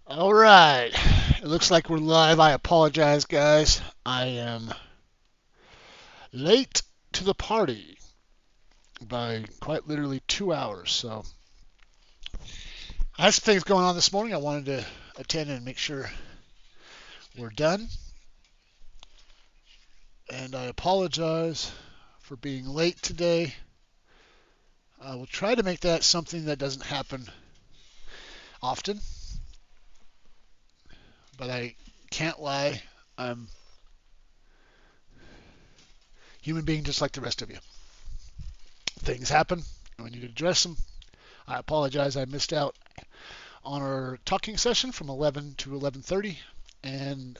All right. It looks like we're live. I apologize, guys. I am late to the party by quite literally 2 hours. So I had some things going on this morning. I wanted to attend and make sure we're done. And I apologize for being late today. I will try to make that something that doesn't happen often. But I can't lie. I'm a human being just like the rest of you. Things happen, and we need to address them. I apologize. I missed out on our talking session from 11 to 11:30, and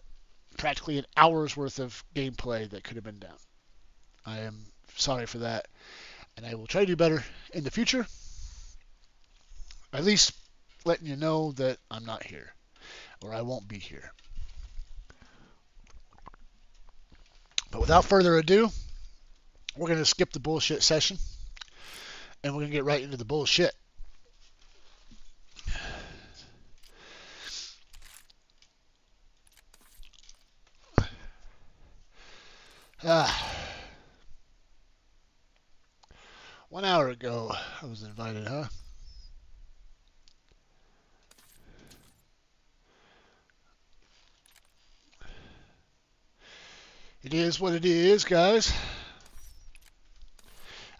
practically an hour's worth of gameplay that could have been done. I am sorry for that, and I will try to do better in the future. At least letting you know that I'm not here, or I won't be here. But without further ado, we're going to skip the bullshit session, and we're going to get right into the bullshit. Ah. 1 hour ago, I was invited, huh? It is what it is, guys.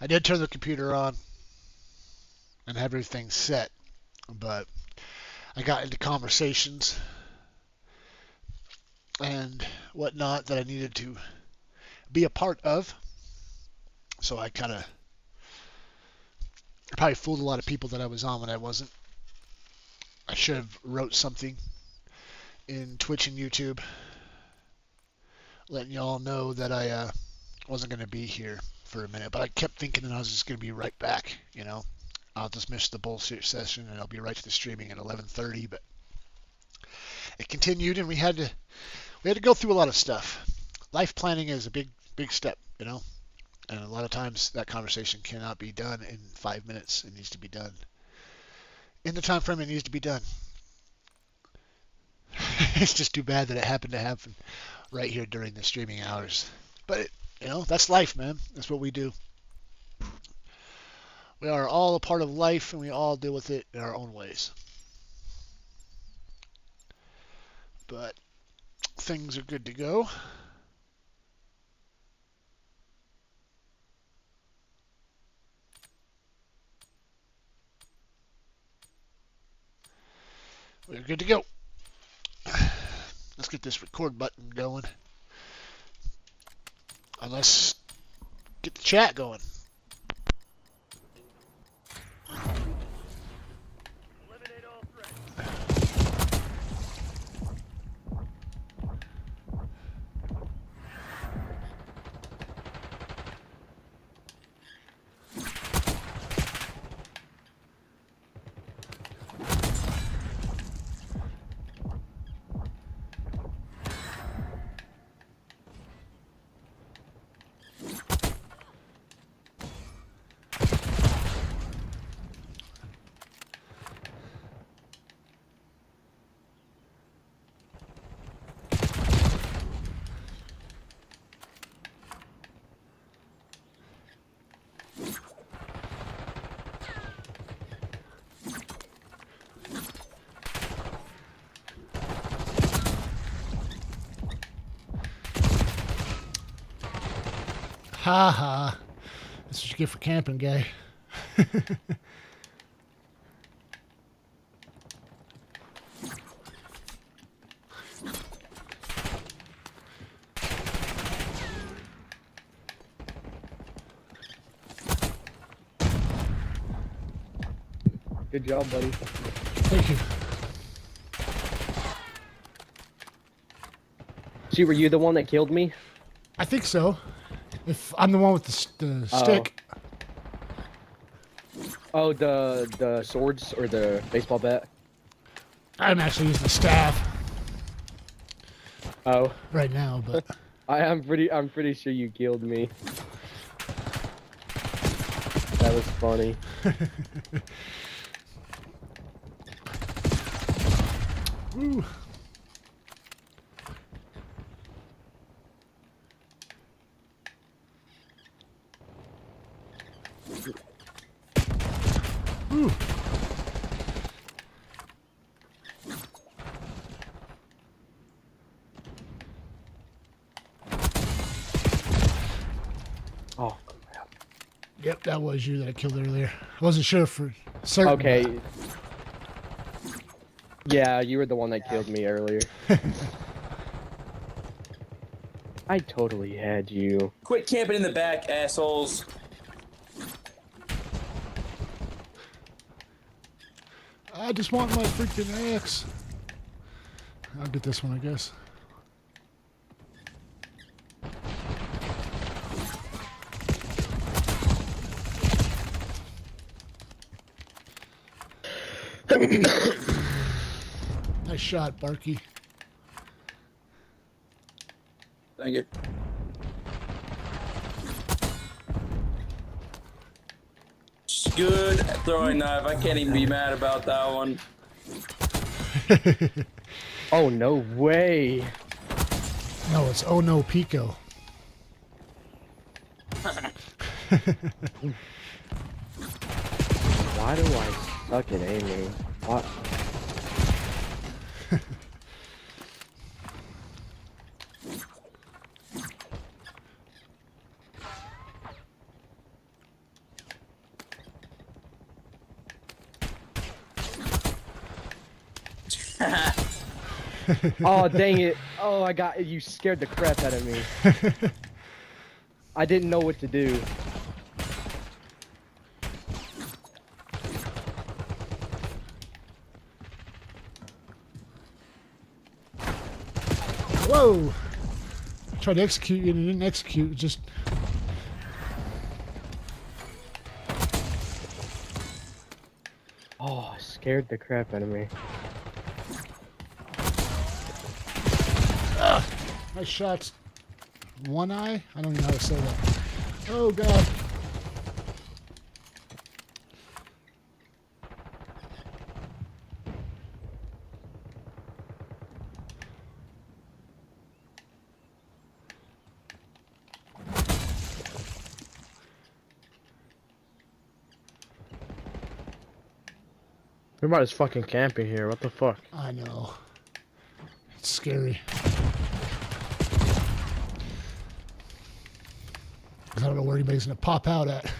I did turn the computer on and have everything set, but I got into conversations and whatnot that I needed to be a part of. So I probably fooled a lot of people that I was on when I wasn't. I should have wrote something in Twitch and YouTube letting y'all know that I wasn't going to be here for a minute. But I kept thinking that I was just going to be right back, you know. I'll just miss the bullshit session and I'll be right to the streaming at 11:30. But it continued, and we had to go through a lot of stuff. Life planning is a big step, you know. And a lot of times that conversation cannot be done in 5 minutes. It needs to be done in the time frame it needs to be done. It's just too bad that it happened to happen right here during the streaming hours. But, that's life, man. That's what we do. We are all a part of life, and we all deal with it in our own ways. But things are good to go. We're good to go. Let's get this record button going. Let's get the chat going. Ha ha. That's what you get for camping, guy. Good job, buddy. Thank you. See, were you the one that killed me? I think so. If I'm the one with the stick. Oh, the swords or the baseball bat? I'm actually using the staff Oh, right now, but I'm pretty sure you killed me. That was funny. Woo. Woo. Oh. Yep, that was you that I killed earlier. I wasn't sure for certain. Okay. Yeah, you were the one that killed me earlier. I totally had you. Quit camping in the back, assholes. I just want my freaking axe. I'll get this one, I guess. Nice shot, Barky. Thank you. Good throwing knife. I can't even be mad about that one. Oh, no way. No, it's oh no Pico. Why do I suck at aiming? What? Oh, dang it. Oh, I got you. Scared the crap out of me. I didn't know what to do. Whoa! Tried to execute you and it didn't execute. Just Oh, scared the crap out of me. nice shots. One eye? I don't even know how to say that. Oh god. Everybody's fucking camping here. What the fuck? I know. It's scary. I don't know where anybody's gonna pop out at.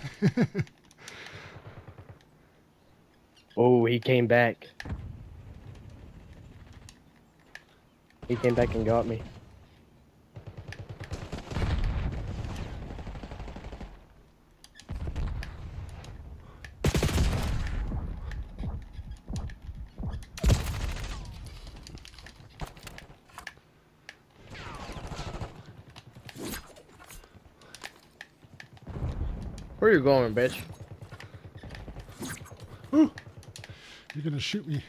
Oh, he came back. He came back and got me. Where you going, bitch? Ooh, you're gonna shoot me.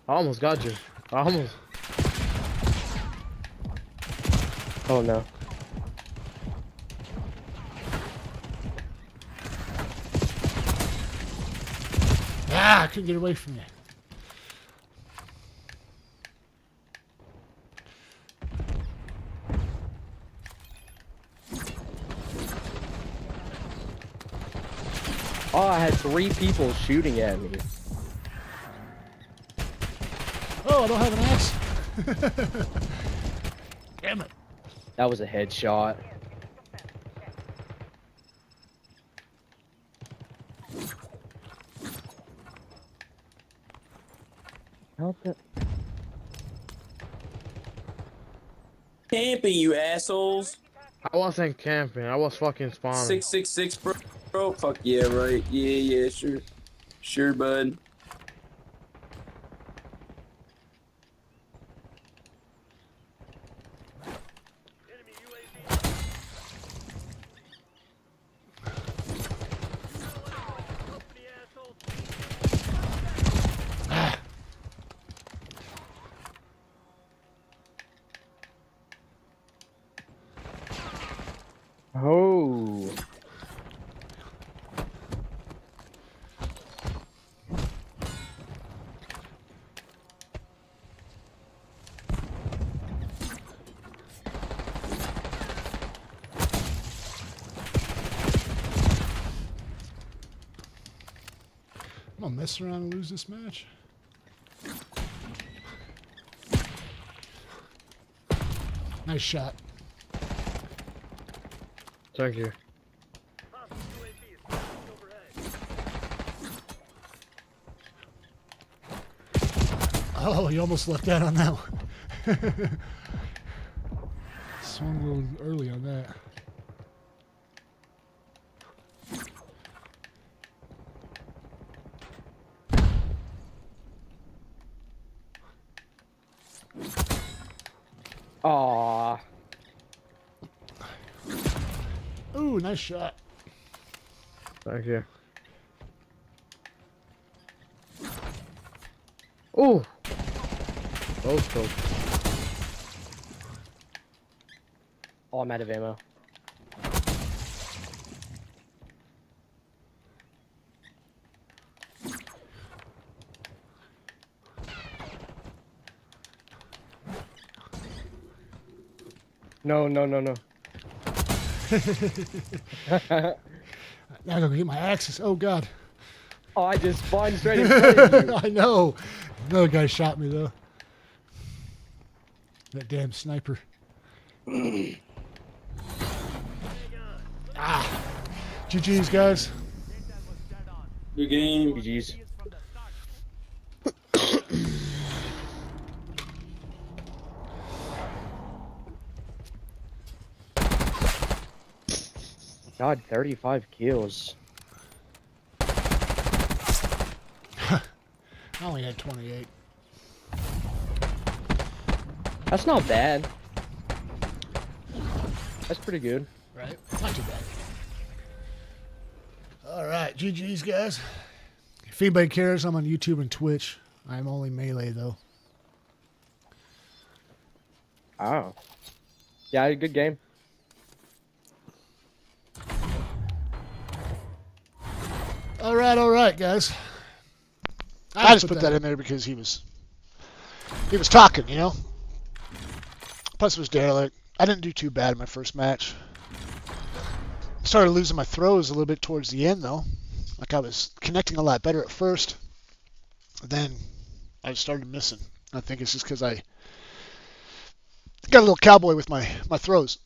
I almost got you. I almost. Oh no. Ah, I couldn't get away from you. Oh, I had 3 people shooting at me. Oh, I don't have an axe. Damn it. That was a headshot. Help it. Camping, you assholes. I wasn't camping. I was fucking spawning. 666, bro. Fuck yeah, right. Yeah, sure. Sure, bud. Oh. gonna mess around and lose this match. Nice shot. Thank you. Oh, you almost left that on that one. Swung a little early on that. Aww. Ooh, nice shot. Thank you. Ooh. Those close. Oh, I'm out of ammo. No, no, no, no. Now I gotta get my axes. Oh, God. Oh, I just spawned straight in front of you. I know. Another guy shot me, though. That damn sniper. Ah. GG's, guys. Good game. GG's. God, 35 kills. I only had 28. That's not bad. That's pretty good. Right? Not too bad. All right, GG's, guys. If anybody cares, I'm on YouTube and Twitch. I'm only Melee, though. Oh. Yeah, good game. All right, guys. I just put that in there because he was talking, you know. Plus, it was derelict. I didn't do too bad in my first match. I started losing my throws a little bit towards the end, though. Like I was connecting a lot better at first. Then I started missing. I think it's just because I got a little cowboy with my throws.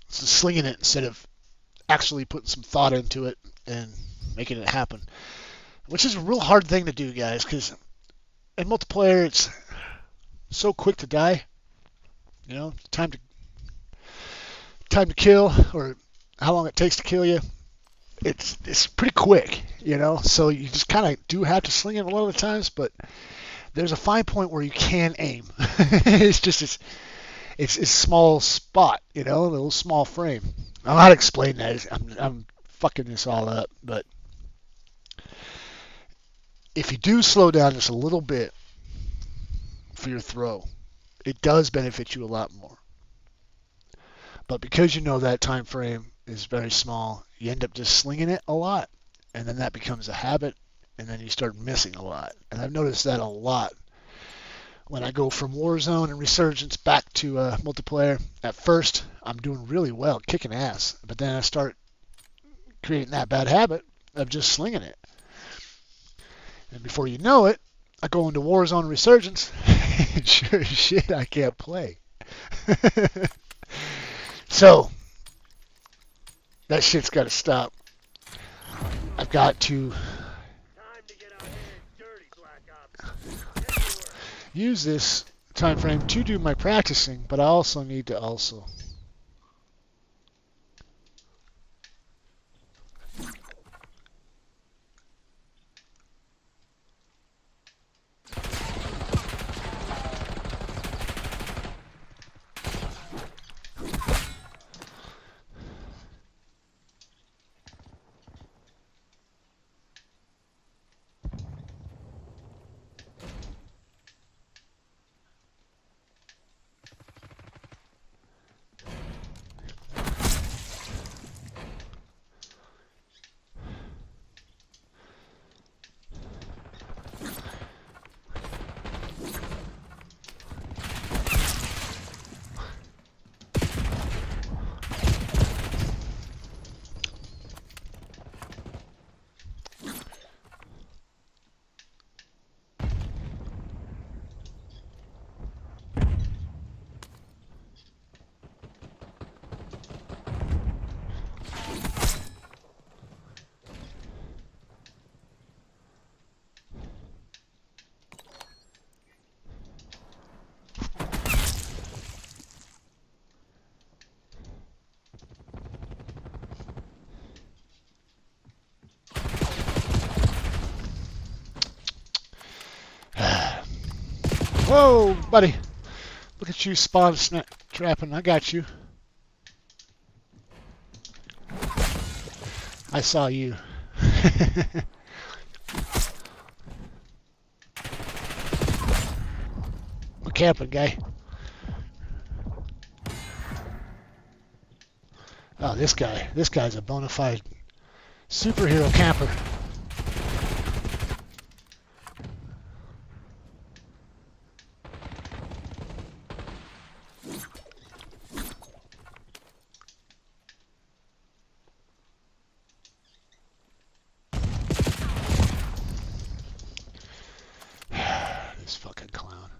Just slinging it instead of actually putting some thought into it and making it happen. Which is a real hard thing to do, guys, because in multiplayer it's so quick to die. You know, time to kill, or how long it takes to kill you. It's pretty quick, you know. So you just kind of do have to sling it a lot of the times, but there's a fine point where you can aim. It's a small spot, you know, a little small frame. I don't know how to explain that. I'm fucking this all up, but if you do slow down just a little bit for your throw, it does benefit you a lot more. But because you know that time frame is very small, you end up just slinging it a lot, and then that becomes a habit, and then you start missing a lot. And I've noticed that a lot when I go from Warzone and Resurgence back to multiplayer. At first, I'm doing really well, kicking ass, but then I start creating that bad habit of just slinging it. And before you know it, I go into Warzone Resurgence, and sure as shit, I can't play. So, that shit's got to stop. I've got to use this time frame to do my practicing, but I also need to Whoa, buddy. Look at you spawn trapping. I got you. I saw you. We're camping, guy. Oh, this guy. This guy's a bona fide superhero camper. This fucking clown.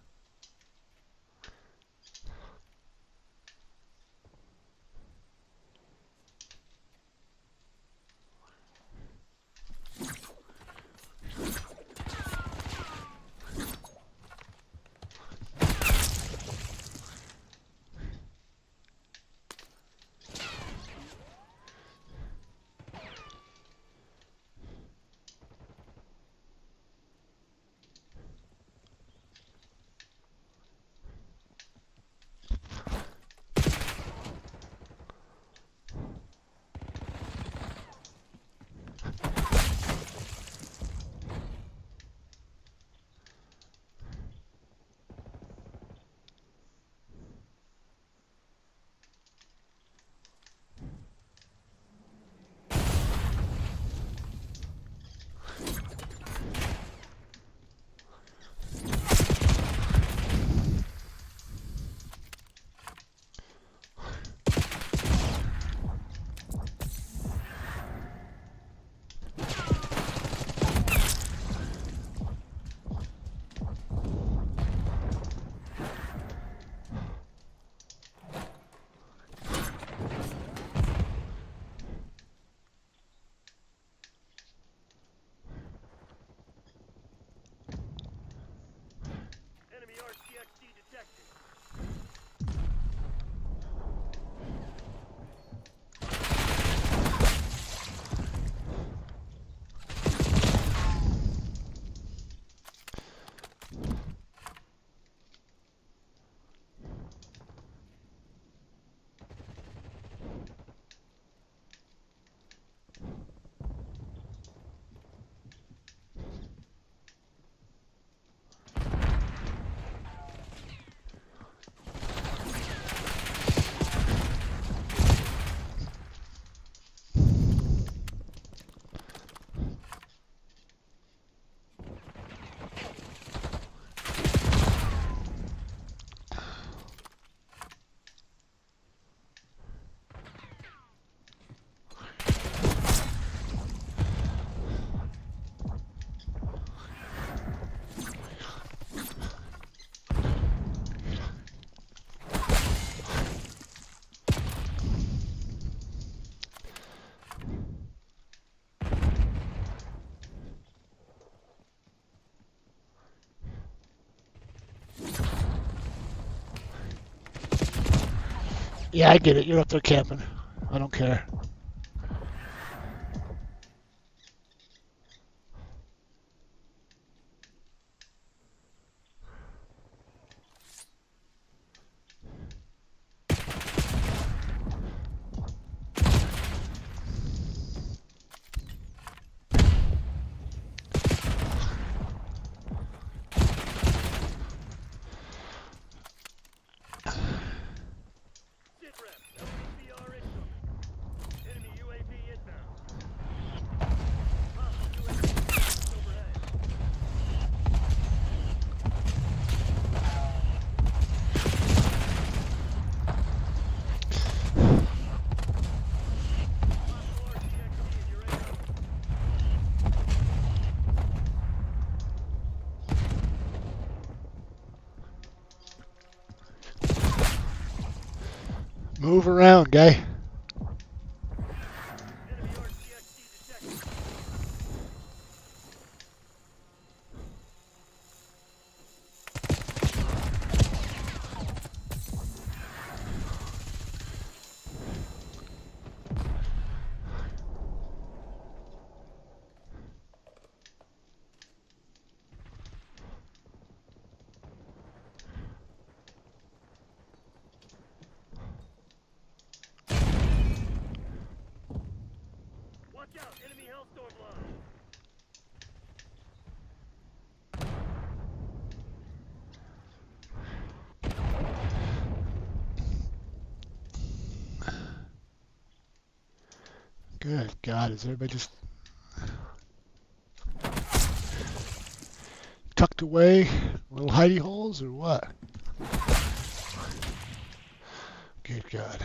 Yeah, I get it. You're up there camping. I don't care. Move around, guy. Good God, is everybody just tucked away, little hidey holes, or what? Good God.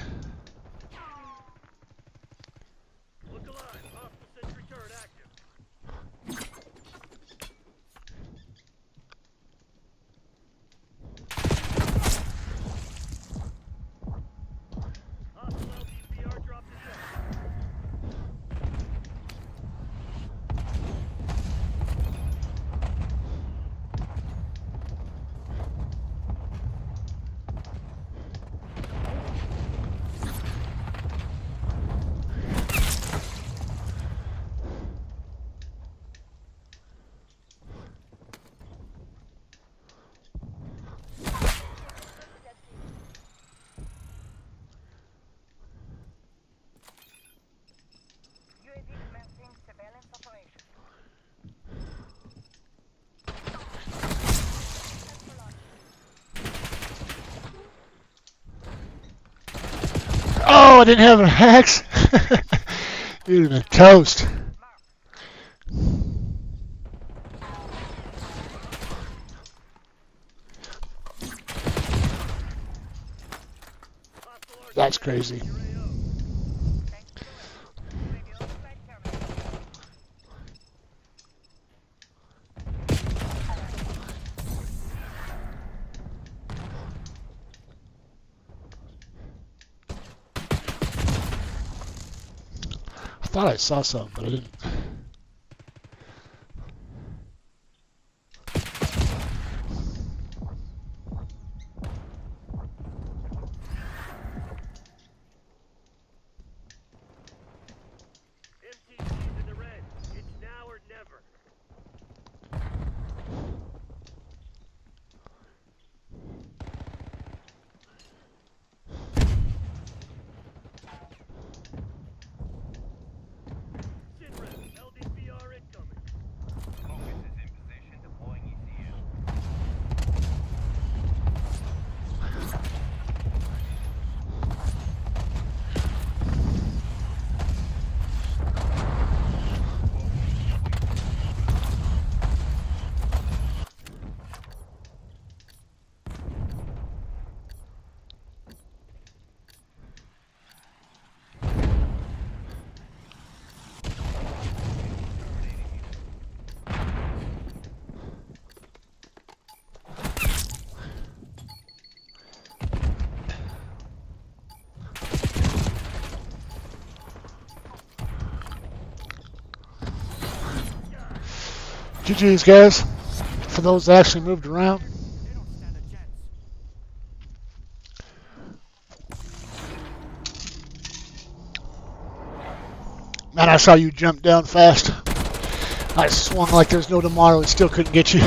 Oh, I didn't have an axe. You'd have been toast. That's crazy. I thought I saw something, but I didn't. GG's, guys. For those that actually moved around. Man, I saw you jump down fast. I swung like there's no tomorrow and still couldn't get you.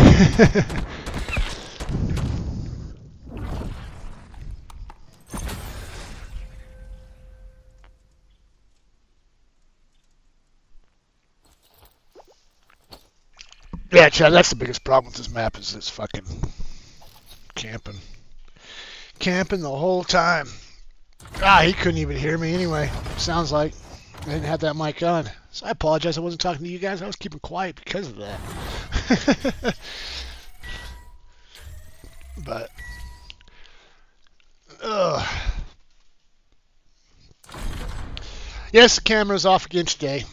Yeah, Chad, that's the biggest problem with this map is this fucking camping. Camping the whole time. Ah, he couldn't even hear me anyway. Sounds like I didn't have that mic on. So I apologize I wasn't talking to you guys. I was keeping quiet because of that. But, yes, the camera's off again today.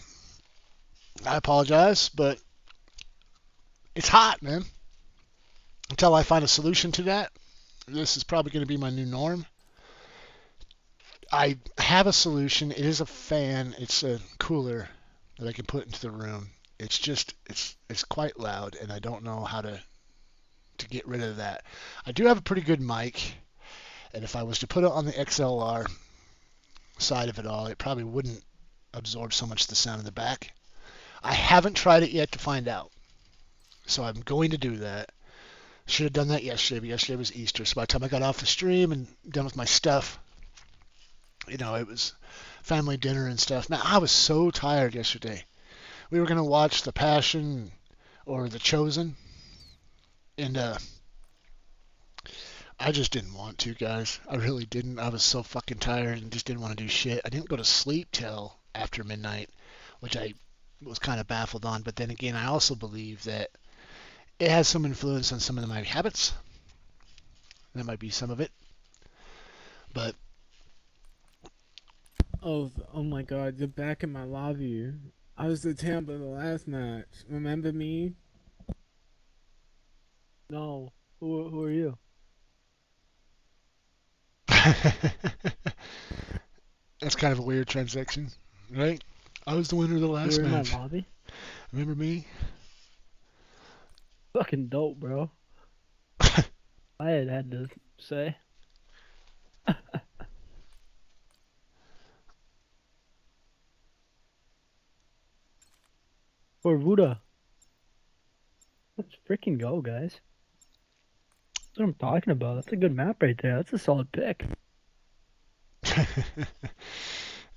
I apologize, but it's hot, man. Until I find a solution to that, this is probably going to be my new norm. I have a solution. It is a fan. It's a cooler that I can put into the room. It's just, it's quite loud, and I don't know how to get rid of that. I do have a pretty good mic, and if I was to put it on the XLR side of it all, it probably wouldn't absorb so much of the sound in the back. I haven't tried it yet to find out, so I'm going to do that. Should have done that yesterday, but yesterday was Easter, so by the time I got off the stream and done with my stuff, You know, it was family dinner and stuff. Man, I was so tired yesterday. We were gonna watch The Passion or The Chosen, and I just didn't want to, guys. I really didn't. I was so fucking tired and just didn't want to do shit. I didn't go to sleep till after midnight, which I was kind of baffled on. But then again, I also believe that it has some influence on some of my habits. That might be some of it. But Oh my God! You're back in my lobby. I was the Tampa the last match. Remember me? No. Who are you? that's kind of a weird transaction, right? I was the winner of the You last were in my match. lobby? Remember me? Fucking dope, bro. I had to say. Or Vuda. Let's freaking go, guys. That's what I'm talking about. That's a good map right there. That's a solid pick.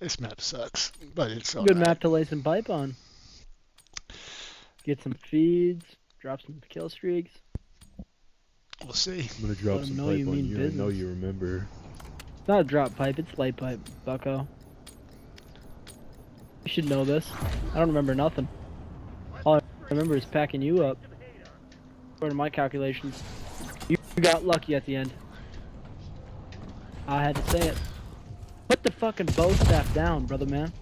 This map sucks, but it's Good alright. map to lay some pipe on. Get some feeds, drop some kill streaks. We'll see. I'm gonna drop Let 'em some know pipe you on mean you. I know business. you remember. It's not a drop pipe, it's lay pipe, bucko. You should know this. I don't remember nothing. All I remember is packing you up. According to my calculations. You got lucky at the end. I had to say it. Put the fucking bow staff down, brother man.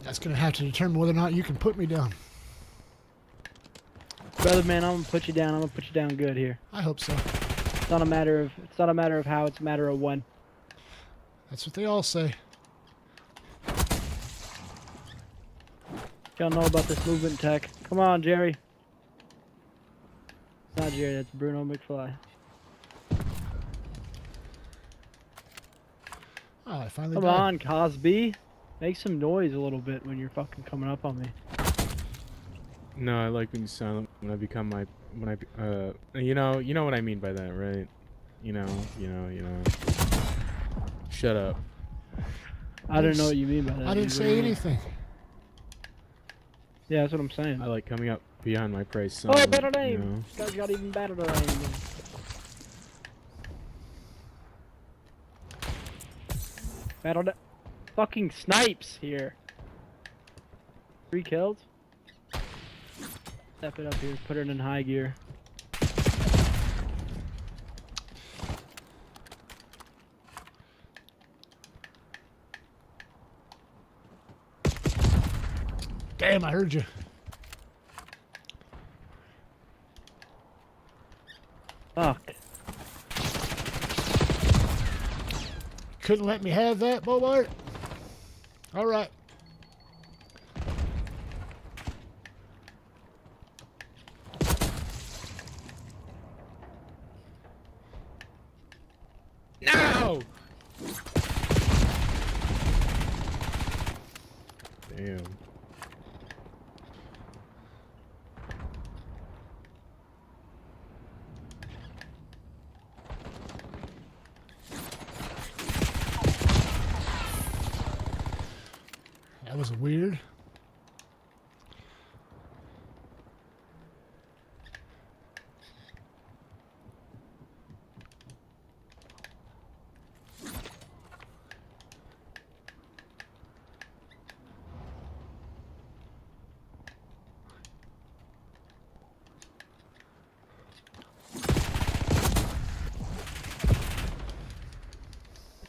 That's gonna have to determine whether or not you can put me down. Brother man, I'm gonna put you down. I'm gonna put you down good here. I hope so. It's not a matter of how, it's a matter of when. That's what they all say. Y'all know about this movement tech. Come on, Jerry. It's not Jerry, that's Bruno McFly. Oh, I finally Come died. on, Cosby. Make some noise a little bit when you're fucking coming up on me. No, I like being silent when I become my you know what I mean by that, right? You know. Shut up. I don't know what you mean by that. I didn't dude. What do say you mean? anything. Yeah, that's what I'm saying. I like coming up behind my price. Oh, Silent, better you name. know? This guy's got even better name. Battle fucking snipes here. 3 kills. Step it up here. Put it in high gear. Damn, I heard you. Fuck. Couldn't let me have that, Bobart. All right. No! Damn. That was weird.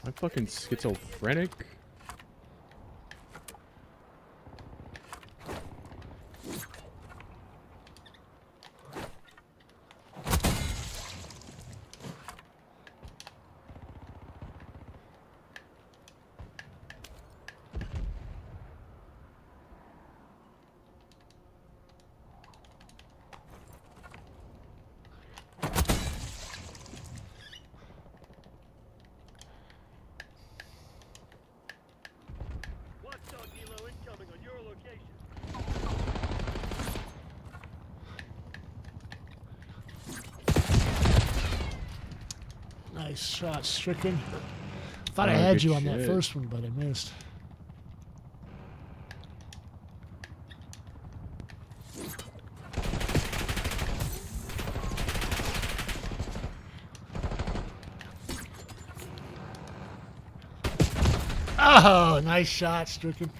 I'm fucking schizophrenic. Nice shot, Strickland. thought I Oh, had good you on that shit. first one, but I missed. Oh, nice shot, Stricken.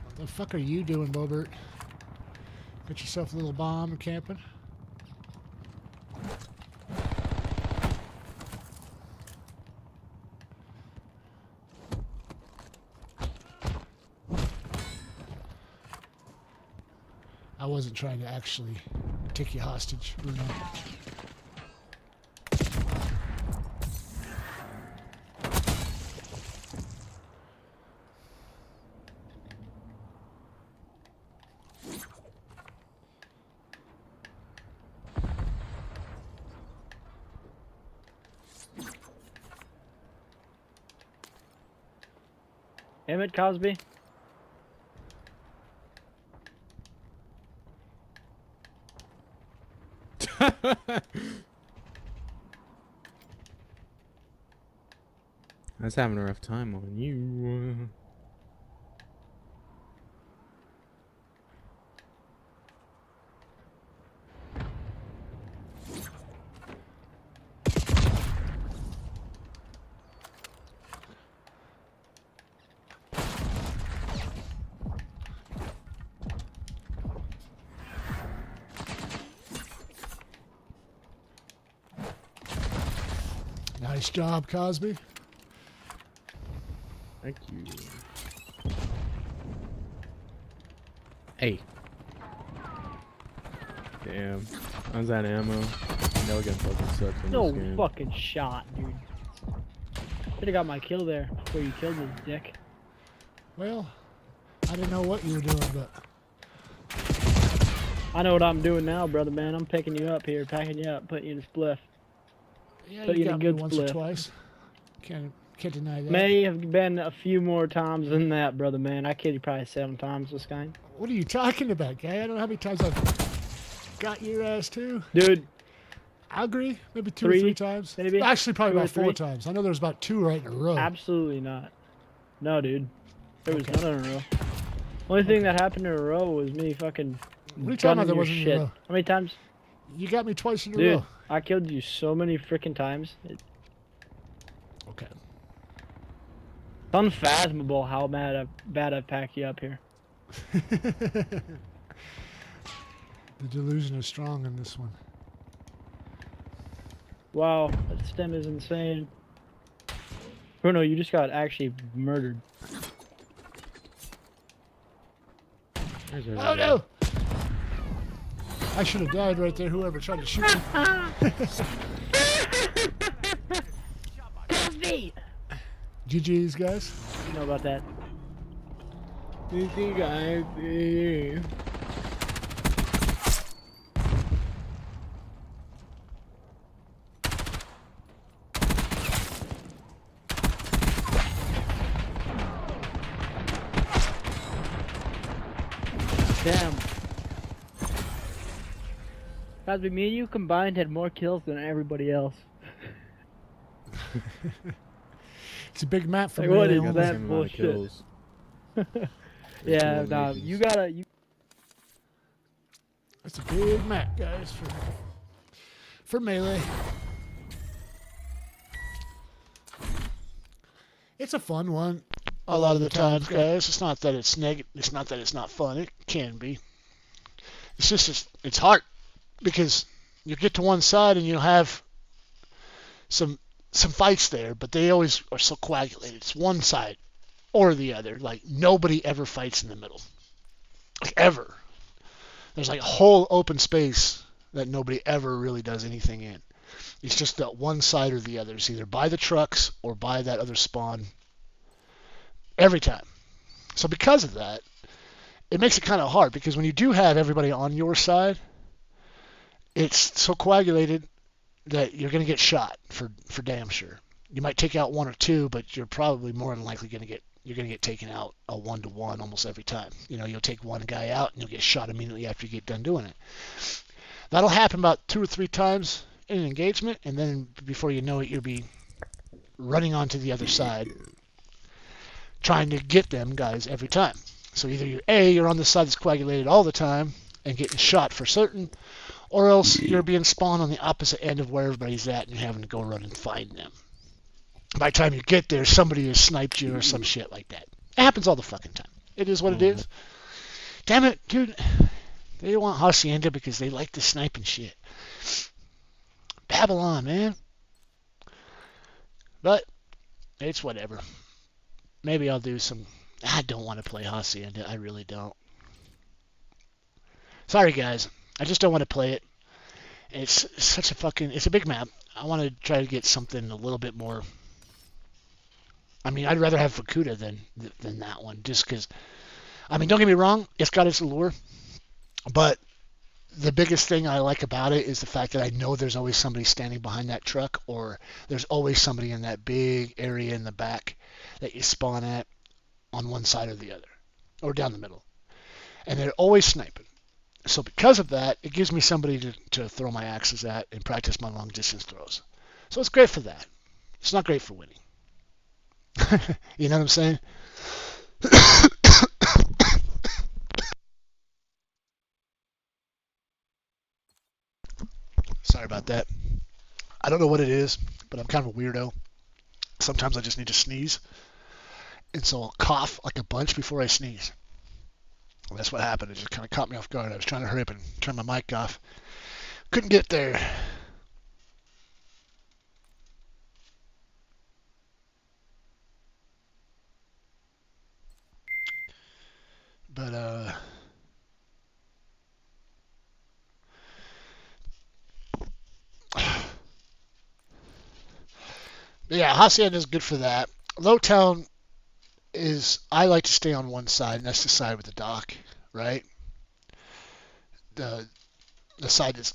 What the fuck are you doing, Bobert? Got yourself a little bomb and camping? I wasn't trying to actually take you hostage, Bruno. Emmett Cosby. I was having a rough time on you. Nice job, Cosby. Thank you. Hey. Damn. I was out of ammo. Nelligan fucking sucks in No this game. fucking shot, dude. Should have got my kill there before you killed this dick. Well, I didn't know what you were doing, but I know what I'm doing now, brother man. I'm picking you up here, packing you up, putting you in a spliff. yeah, But you you got did me good once or split. twice. Can't deny that. May have been a few more times than that, brother man. I killed you probably 7 times this guy. What are you talking about, guy? I don't know how many times I've got your ass too. Dude, I agree. Maybe two or 3, three times. maybe? Actually, probably 2 or about 4 3? times. I know there was about 2 right in a row. absolutely not. No, dude. There was Okay. none in a row. Only thing that happened in a row was me fucking What are you talking about? gunning There your wasn't in a shit. row. How many times? You got me twice in a Dude, row. I killed you so many freaking times. It's Okay. unfathomable how bad I pack you up here. The delusion is strong in this one. Wow, that stem is insane. Bruno, you just got actually murdered. There's Oh everybody. no! I should have died right there. Whoever tried to shoot me. Cosby! GG's, guys. You know about that. You think I see? Damn. Cosby, me and you combined had more kills than everybody else. It's a big map for Like, me. what I is Got only- the that same amount of bullshit? kills. Yeah, Two nah, eliminations. you gotta. It's a big map, guys, for melee. It's a fun one. A lot of the times, guys. It's not that it's negative. It's not that it's not fun. It can be. It's just it's hard because you get to one side and you'll have some fights there, but they always are so coagulated. It's one side or the other. Like nobody ever fights in the middle. like ever. There's like a whole open space that nobody ever really does anything in. It's just that one side or the other. It's either by the trucks or by that other spawn every time. So because of that, it makes it kind of hard because when you do have everybody on your side, it's so coagulated that you're going to get shot for damn sure. You might take out one or two, but you're probably more than likely going to get taken out a 1-to-1 almost every time. You know, you'll take one guy out and you'll get shot immediately after you get done doing it. That'll happen about 2 or 3 times in an engagement, and then before you know it, you'll be running onto the other side trying to get them guys every time. So either you're on the side that's coagulated all the time and getting shot for certain, or else you're being spawned on the opposite end of where everybody's at and you're having to go run and find them. By the time you get there, somebody has sniped you or some shit like that. It happens all the fucking time. It is what it is. Damn it, dude. They don't want Hacienda because they like the sniping shit. Babylon, man. But it's whatever. Maybe I'll do some... I don't want to play Hacienda. I really don't. Sorry, guys. I just don't want to play it. It's such a fucking... It's a big map. I want to try to get something a little bit more... I mean, I'd rather have Fukuda than that one. Just because... I mean, don't get me wrong. It's got its allure. But the biggest thing I like about it is the fact that I know there's always somebody standing behind that truck, or there's always somebody in that big area in the back that you spawn at on one side or the other, or down the middle. And they're always sniping. So because of that, it gives me somebody to throw my axes at and practice my long distance throws. So it's great for that. It's not great for winning. You know what I'm saying? Sorry about that. I don't know what it is, but I'm kind of a weirdo. Sometimes I just need to sneeze. And so I'll cough like a bunch before I sneeze. And that's what happened. It just kind of caught me off guard. I was trying to hurry up and turn my mic off. Couldn't get there. But, yeah, Hacienda is good for that. Lowtown is, I like to stay on one side, and that's the side with the dock, right? The side that's,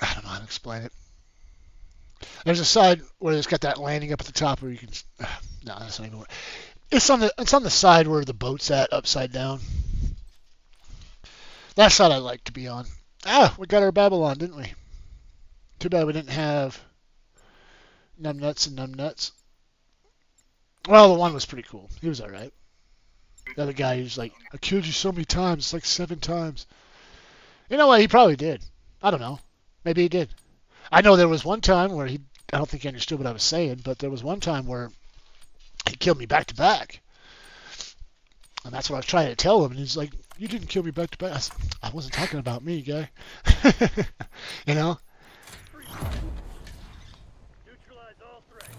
I don't know how to explain it. There's a side where it's got that landing up at the top where you can, no, that's not even what, it's on the side where the boat's at, upside down. That side I like to be on. Ah, we got our Babylon, didn't we? Too bad we didn't have Numbnuts and Numbnuts. Well, the one was pretty cool. He was alright. The other guy, he was like, I killed you so many times. It's like 7 times. You know what? He probably did. I don't know. Maybe he did. I know there was one time where I don't think he understood what I was saying, but there was one time where he killed me back to back. And that's what I was trying to tell him. And he's like, you didn't kill me back to back. I wasn't talking about me, guy. You know? Neutralize all threats.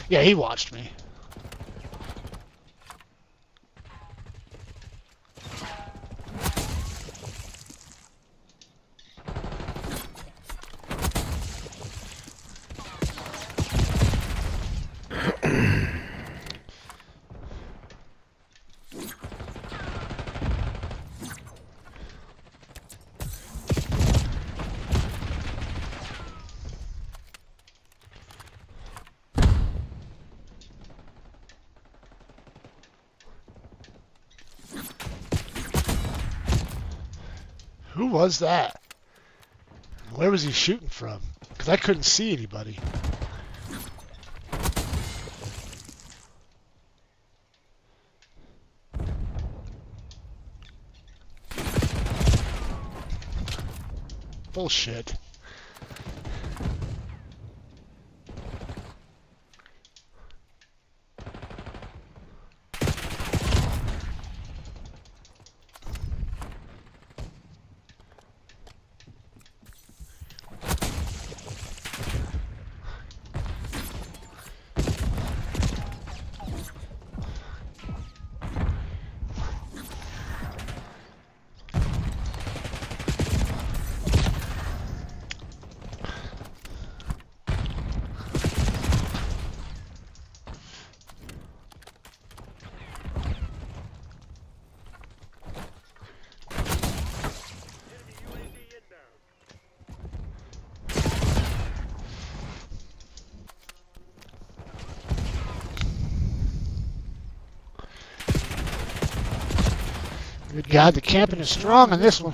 Yeah, he watched me. Who was that? Where was he shooting from? Because I couldn't see anybody. Bullshit. Good God, the camping is strong on this one.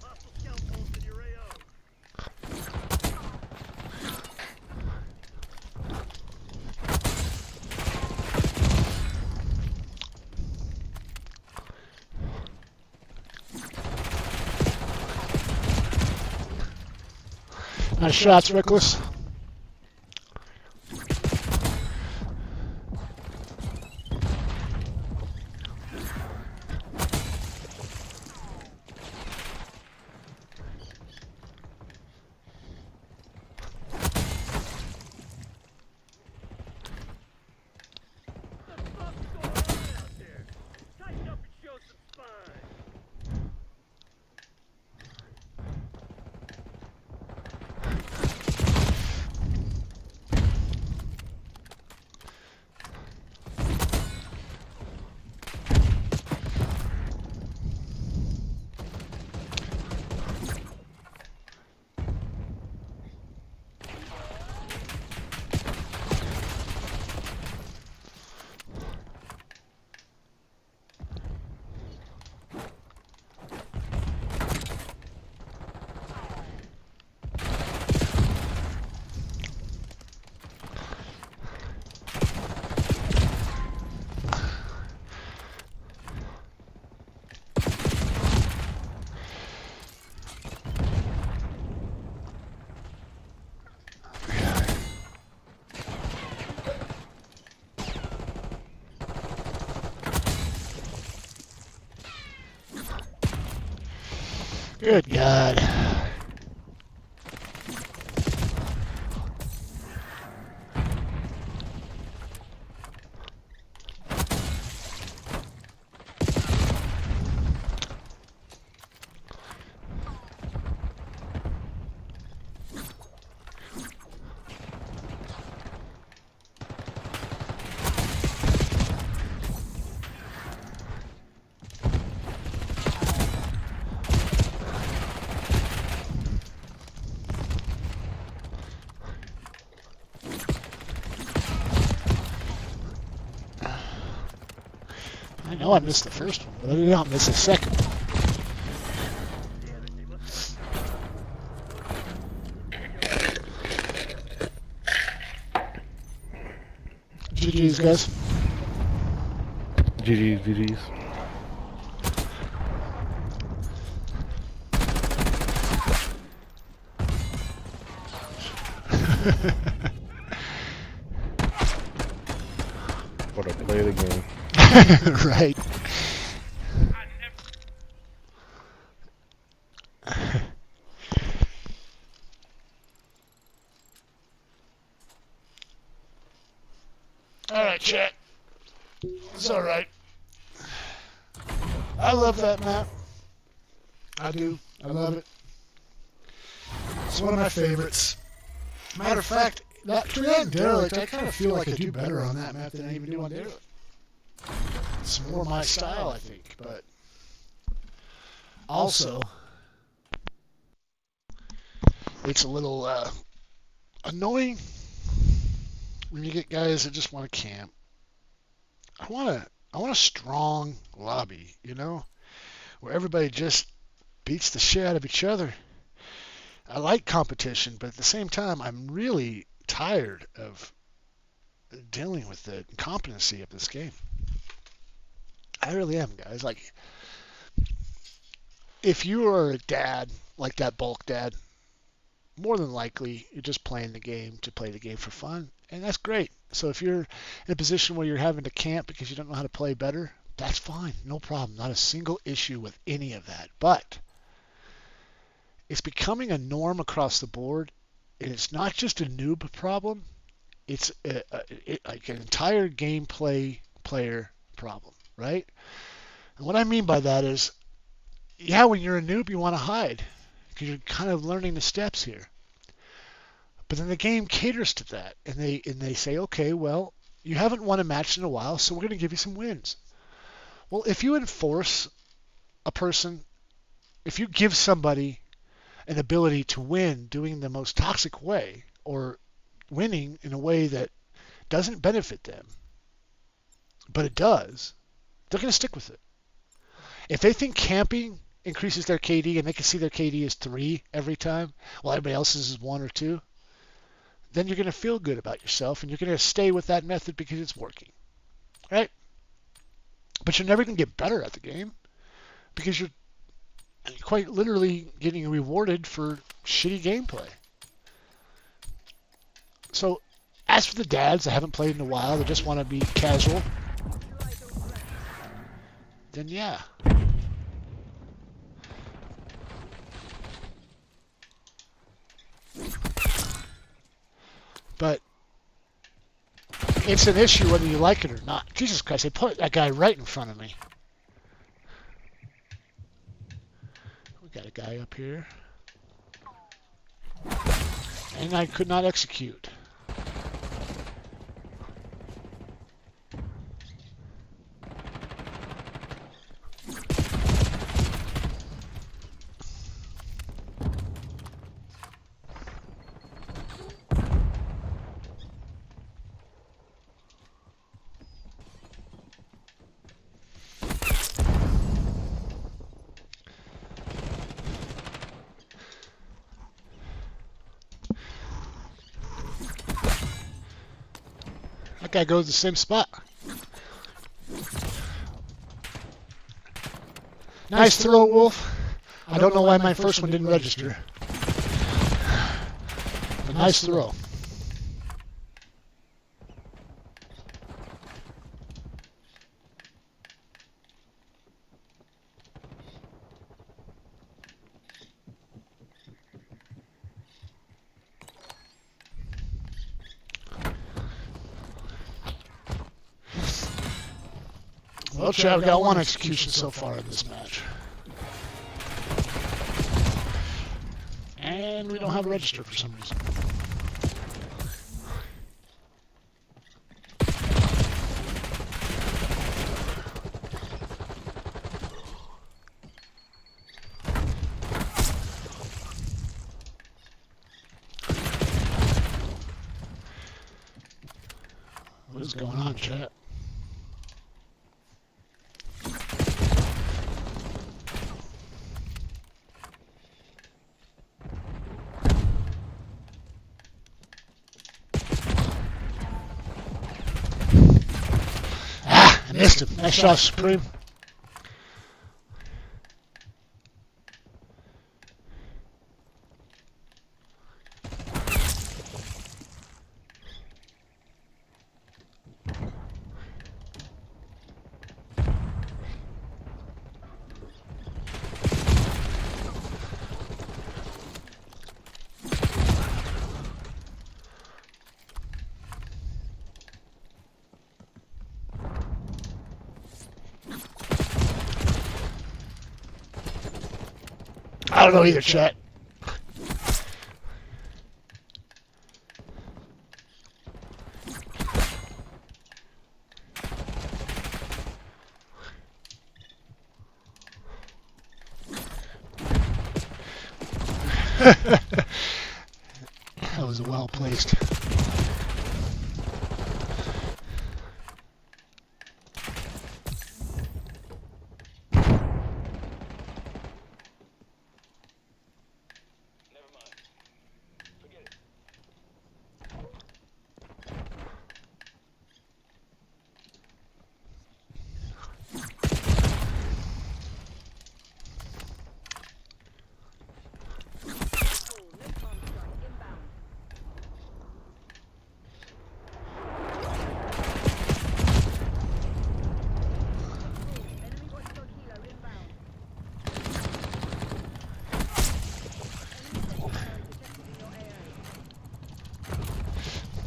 Hostile scout bolts in your AO. Nice shots, Reckless. What the fuck's going on out there? Tighten up and show some spine. Good God. I know I missed the first one, but I did not miss the second one. GG's, guys. GG's, GG's. What a play of the game. Right. All right, chat. It's all right. I love that map. I do. I love it. It's one of my favorites. Matter of fact, that Triad Derelict, I kind of feel like I do better on that map than I even do on Derelict. It's more my style, I think, but also it's a little annoying when you get guys that just want to camp. I want I want a strong lobby, you know, where everybody just beats the shit out of each other. I like competition, but at the same time, I'm really tired of dealing with the incompetency of this game. I really am, guys. Like, if you are a dad, like that bulk dad, more than likely you're just playing the game to play the game for fun, and that's great. So if you're in a position where you're having to camp because you don't know how to play better, that's fine, no problem. Not a single issue with any of that. But it's becoming a norm across the board, and it's not just a noob problem. It's like an entire gameplay player problem, right? And what I mean by that is, yeah, when you're a noob, you want to hide because you're kind of learning the steps here. But then the game caters to that, and they say, okay, well, you haven't won a match in a while, so we're going to give you some wins. Well, if you enforce a person, if you give somebody an ability to win doing the most toxic way, or winning in a way that doesn't benefit them, but it does, they're going to stick with it. If they think camping increases their KD and they can see their KD is 3 every time, while everybody else's is 1 or 2, then you're going to feel good about yourself and you're going to stay with that method because it's working, right? But you're never going to get better at the game because you're quite literally getting rewarded for shitty gameplay. So as for the dads that haven't played in a while, that just want to be casual, then yeah. But it's an issue whether you like it or not. Jesus Christ, they put that guy right in front of me. We got a guy up here. And I could not execute. That guy goes to the same spot. Nice throw, Wolf. I don't know why my first one didn't register. But nice throw. Well, Chad, we got one execution so far in this match. And we don't have a register for some reason. What is going on, chat? Missed him. Nice shot, Supreme. I don't know either, chat. That was well placed.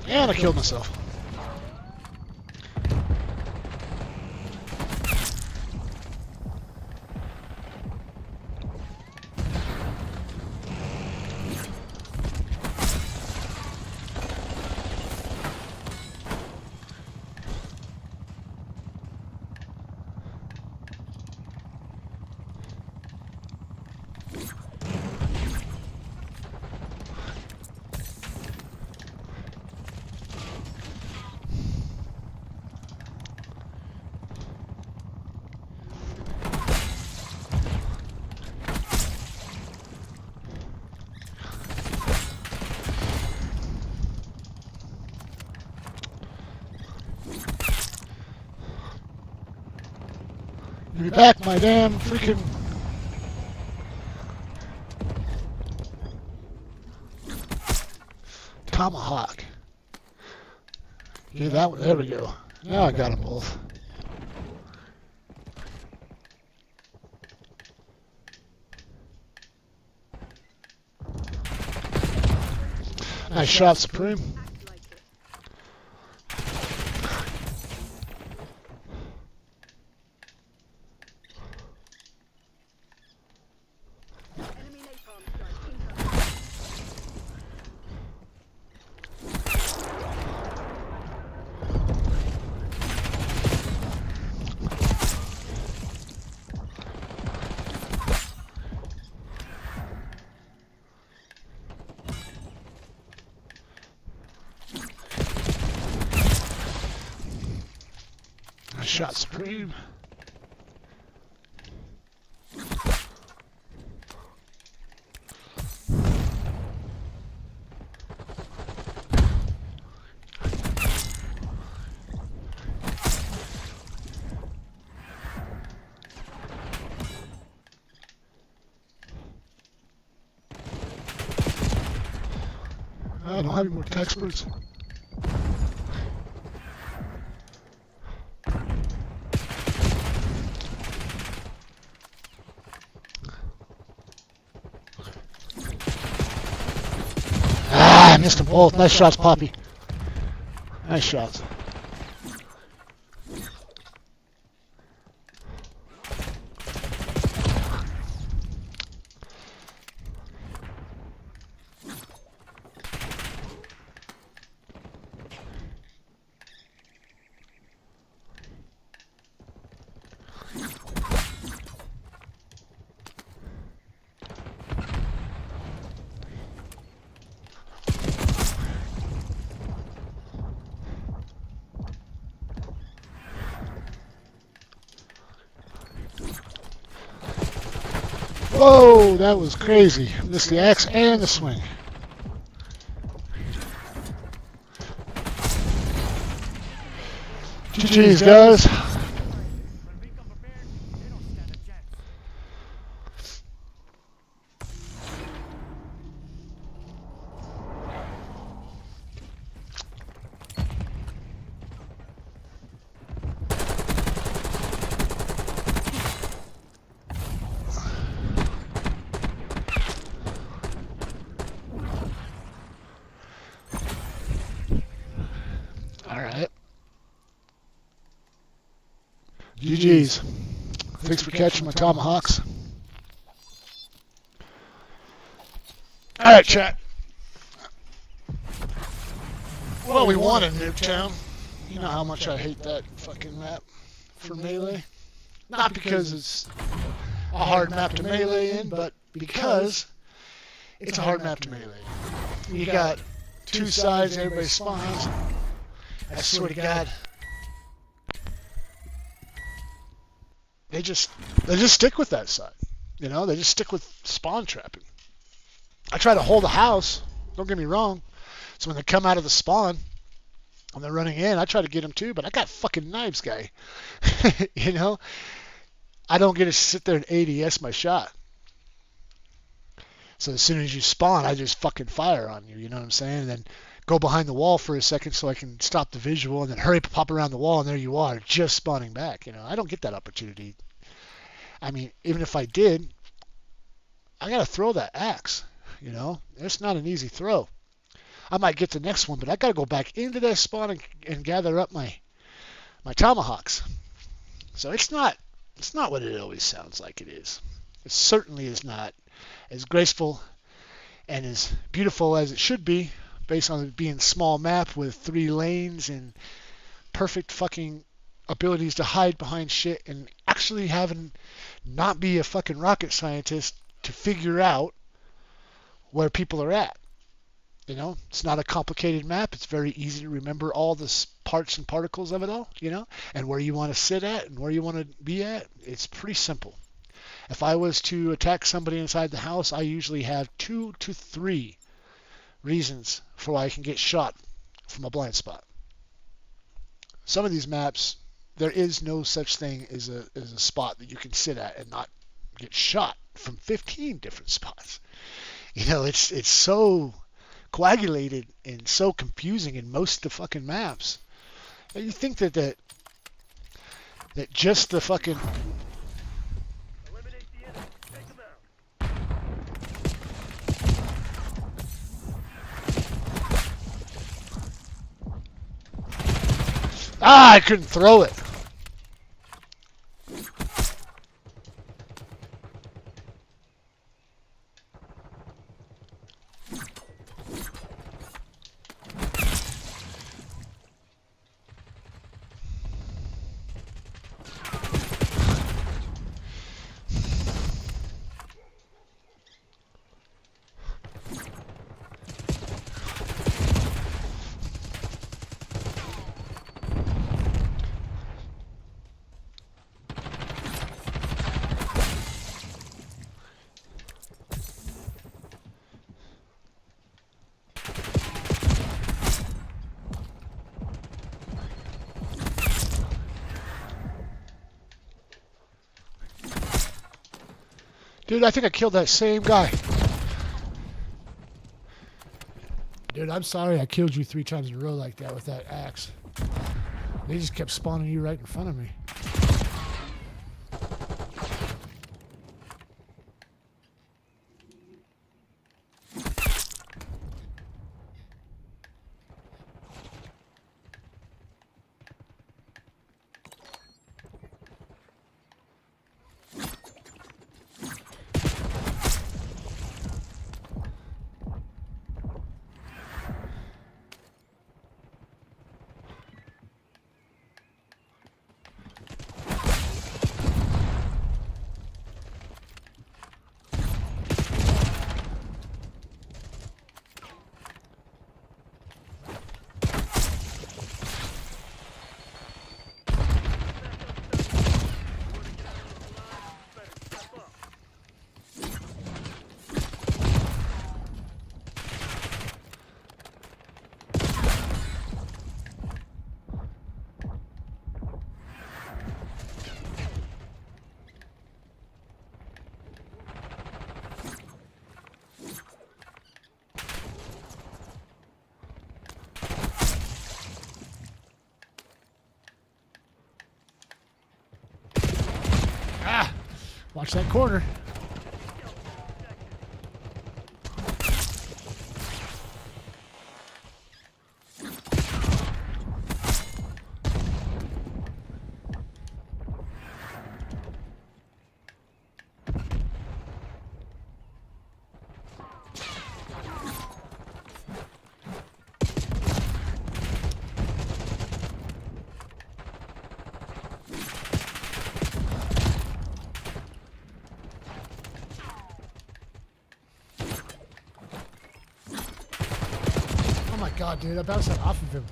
And I killed myself. Give me back my damn freaking... Tomahawk. Okay, that one, there we go. Now I got them both. Nice shot, Supreme. Nice shot, Supreme. I don't have any more experts. Ah, I missed them both. Nice shots, Poppy. Nice shots. Whoa, that was crazy. Missed the axe and the swing. GG's, guys. Alright. GG's. Thanks for catching my tomahawks. Alright, chat. Well, we won in Nuketown. You know how much I hate that fucking map for Melee. Not because it's a hard map to Melee in, but because it's a hard map to Melee. You got two sides, everybody spawns. I swear to God, they just stick with that side. You know, they just stick with spawn trapping. I try to hold a house. Don't get me wrong. So when they come out of the spawn and they're running in, I try to get them too. But I got fucking knives, guy. You know, I don't get to sit there and ADS my shot. So as soon as you spawn, I just fucking fire on you. You know what I'm saying? And then go behind the wall for a second so I can stop the visual, and then hurry up, pop around the wall, and there you are, just spawning back. You know, I don't get that opportunity. I mean, even if I did, I gotta throw that axe. You know, it's not an easy throw. I might get the next one, but I got to go back into that spot and gather up my tomahawks. So it's not what it always sounds like it is. It certainly is not as graceful and as beautiful as it should be, based on it being a small map with 3 lanes and perfect fucking abilities to hide behind shit, and actually having not be a fucking rocket scientist to figure out where people are at. You know, it's not a complicated map. It's very easy to remember all the parts and particles of it all, you know, and where you want to sit at and where you want to be at. It's pretty simple. If I was to attack somebody inside the house, I usually have 2 to 3 reasons for why I can get shot from a blind spot. Some of these maps, there is no such thing as a spot that you can sit at and not get shot from 15 different spots. You know, it's so coagulated and so confusing in most of the fucking maps. And you think that just the fucking Eliminate the enemy. Take them out. I couldn't throw it. Dude, I think I killed that same guy. Dude, I'm sorry I killed you 3 times in a row like that with that axe. They just kept spawning you right in front of me. Watch that corner. Oh my god, dude, I bounced that off of him.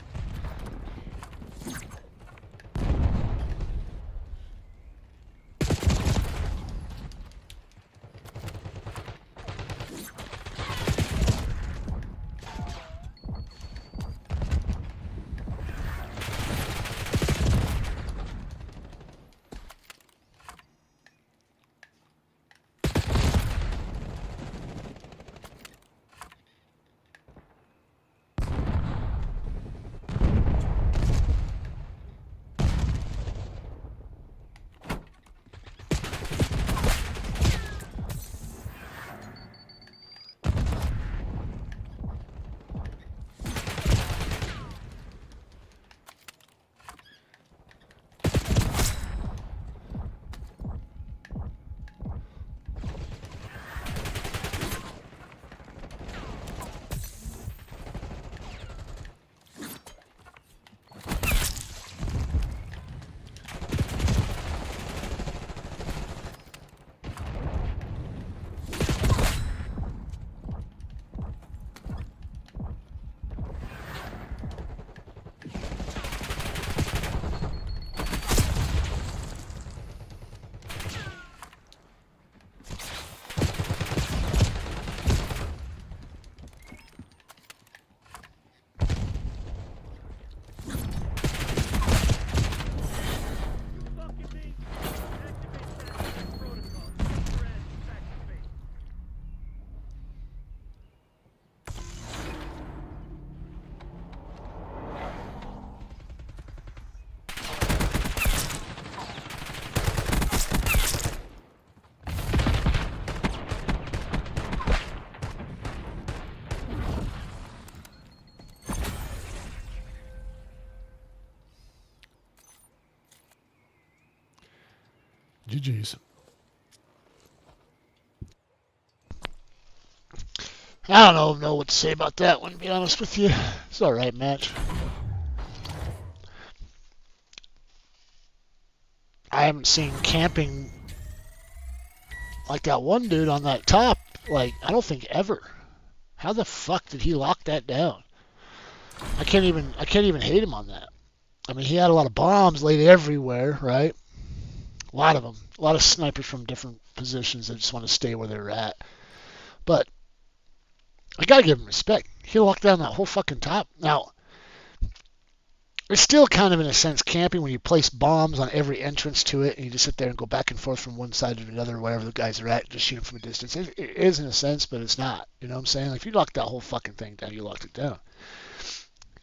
GG's. I don't know what to say about that one, to be honest with you. It's an alright match. I haven't seen camping like that one dude on that top, like, I don't think ever. How the fuck did he lock that down? I can't even hate him on that. I mean, he had a lot of bombs laid everywhere, right? A lot of them. A lot of snipers from different positions that just want to stay where they're at. But I gotta give him respect. He locked down that whole fucking top. Now, it's still kind of in a sense camping when you place bombs on every entrance to it and you just sit there and go back and forth from one side to another, wherever the guys are at, just shoot them from a distance. It is in a sense, but it's not. You know what I'm saying? Like, if you lock that whole fucking thing down, you locked it down.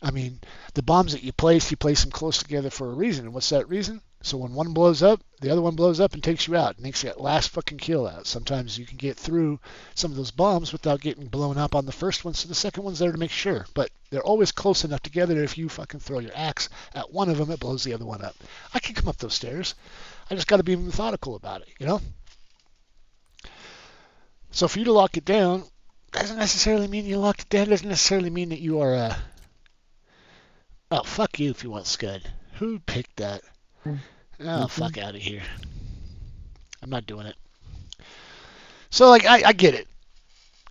I mean, the bombs that you place them close together for a reason. And what's that reason? So when one blows up, the other one blows up and takes you out. It makes that last fucking kill out. Sometimes you can get through some of those bombs without getting blown up on the first one, so the second one's there to make sure. But they're always close enough together that if you fucking throw your axe at one of them, it blows the other one up. I can come up those stairs. I just got to be methodical about it, you know? So for you to lock it down doesn't necessarily mean you locked it down. Doesn't necessarily mean that you are oh, fuck you if you want Scud. Who picked that? Oh, fuck out of here. I'm not doing it. So, like, I get it.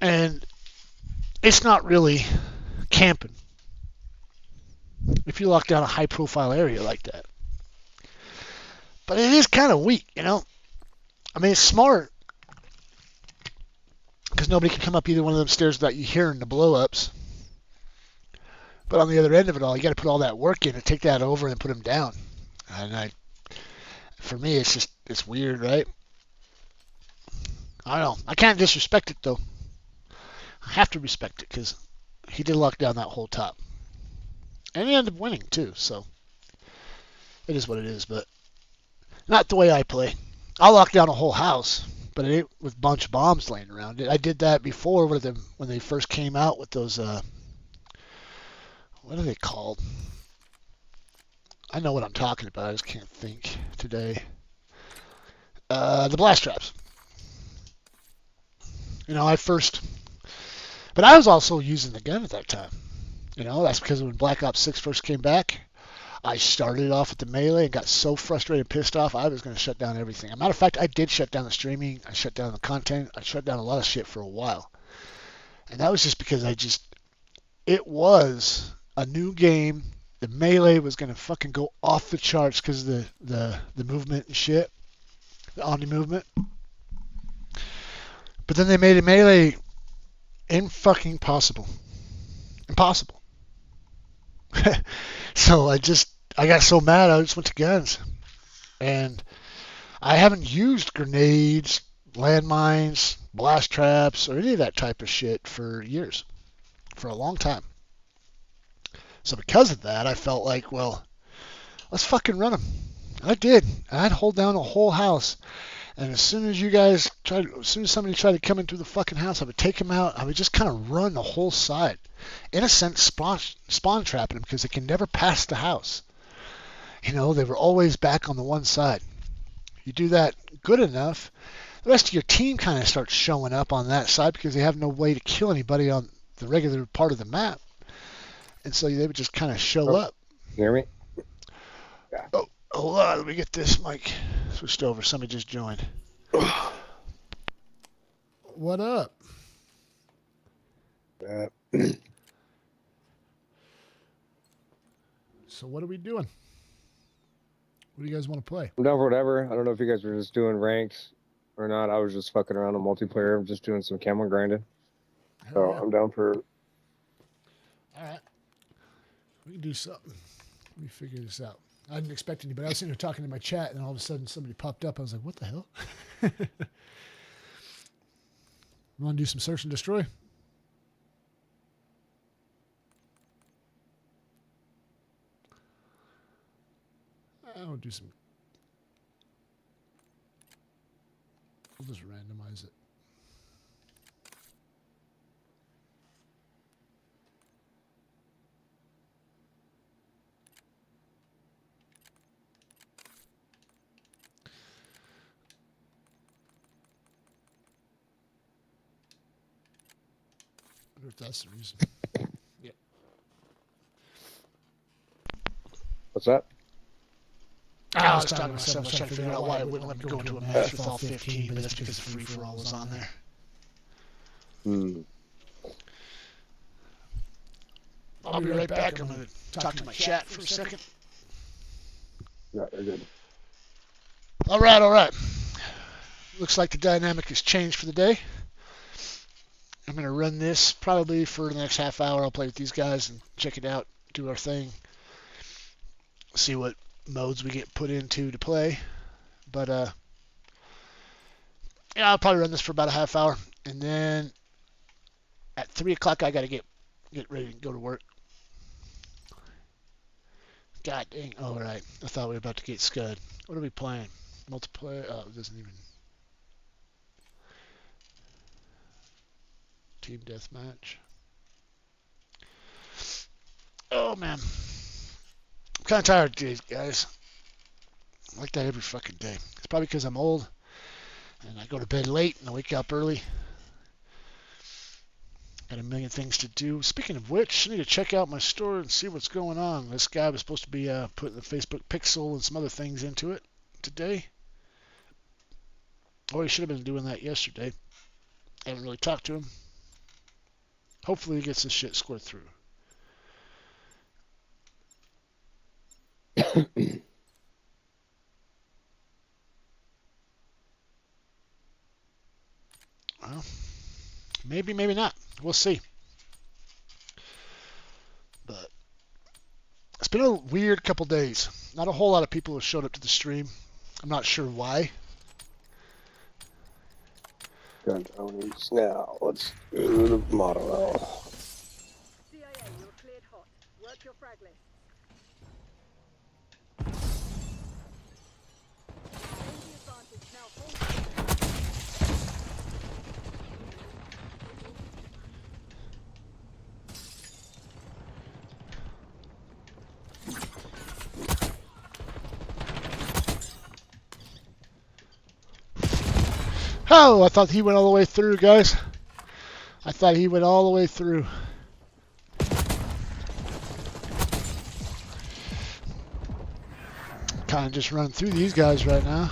And it's not really camping if you lock down a high-profile area like that. But it is kind of weak, you know? I mean, it's smart. Because nobody can come up either one of them stairs without you hearing the blow-ups. But on the other end of it all, you got to put all that work in to take that over and put them down. And for me, it's weird, right? I don't know. I can't disrespect it, though. I have to respect it because he did lock down that whole top. And he ended up winning, too. So it is what it is, but not the way I play. I'll lock down a whole house, but it ain't with a bunch of bombs laying around. I did that before with them when they first came out with those, what are they called? I know what I'm talking about. I just can't think today. The blast traps. You know, but I was also using the gun at that time. You know, that's because when Black Ops 6 first came back, I started off with the melee and got so frustrated and pissed off, I was going to shut down everything. As a matter of fact, I did shut down the streaming. I shut down the content. I shut down a lot of shit for a while. And that was just because it was a new game. The melee was going to fucking go off the charts because of the movement and shit. The omni movement. But then they made a melee fucking possible. Impossible. So I got so mad I just went to guns. And I haven't used grenades, landmines, blast traps, or any of that type of shit for years. For a long time. So because of that, I felt like, well, let's fucking run them. I did. I'd hold down a whole house. And as soon as somebody tried to come into the fucking house, I would take them out. I would just kind of run the whole side. In a sense, spawn trapping them because they can never pass the house. You know, they were always back on the one side. You do that good enough, the rest of your team kind of starts showing up on that side because they have no way to kill anybody on the regular part of the map. And so they would just kind of show up. Hear me? Oh, hold on. Let me get this mic switched over. Somebody just joined. What up? So what are we doing? What do you guys want to play? I'm down for whatever. I don't know if you guys were just doing ranks or not. I was just fucking around on multiplayer. I'm just doing some camera grinding. So Yeah. I'm down for. All right. We can do something. Let me figure this out. I didn't expect anybody. I was sitting there talking to my chat, and all of a sudden somebody popped up. I was like, what the hell? You want to do some search and destroy? I'll do some. We'll just randomize it. wonder if that's the reason. What's that? I was talking to myself. I was trying to figure out why it wouldn't let me go into a match with all 15, but that's because the free-for-all was on there. Hmm. I'll be right back. I'm going to talk to my chat for a second. Yeah, they're good. All right. Looks like the dynamic has changed for the day. I'm going to run this probably for the next half hour. I'll play with these guys and check it out, do our thing, see what modes we get put into to play. But, yeah, I'll probably run this for about a half hour. And then at 3 o'clock, I got to get ready to go to work. God dang. All right. I thought we were about to get Scud. What are we playing? Multiplayer? Oh, it doesn't even... Team deathmatch. Oh, man. I'm kind of tired today, guys. I'm like that every fucking day. It's probably because I'm old and I go to bed late and I wake up early. Got a million things to do. Speaking of which, I need to check out my store and see what's going on. This guy was supposed to be putting the Facebook Pixel and some other things into it today. Oh, he should have been doing that yesterday. I haven't really talked to him. Hopefully he gets this shit squared through. Well, maybe, maybe not. We'll see. But it's been a weird couple days. Not a whole lot of people have showed up to the stream. I'm not sure why. Gun Tony's now. Let's do the model. CIA, you're cleared hot. Work your frag list. Gain the advantage now. Hold. Oh, I thought he went all the way through, guys. I thought he went all the way through. Kind of just running through these guys right now.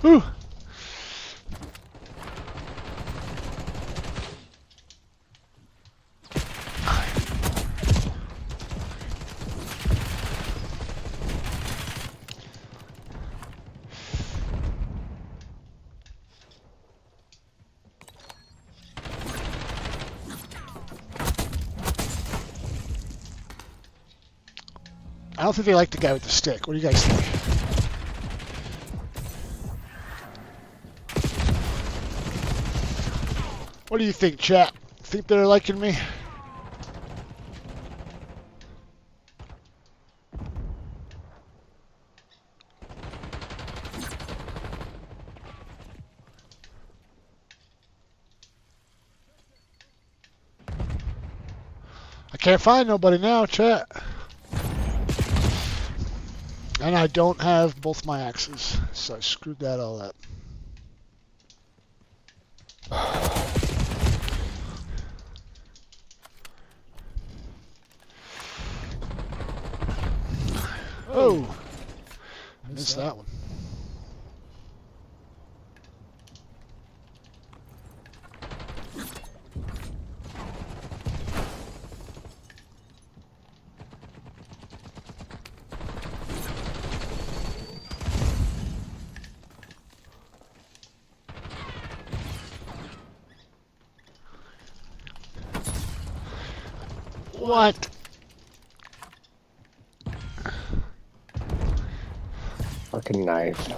Whew. I don't think they like the guy with the stick. What do you guys think? What do you think, chat? Think they're liking me? I can't find nobody now, chat. And I don't have both my axes, so I screwed that all up. Oh, I missed that one. What? Fucking knife.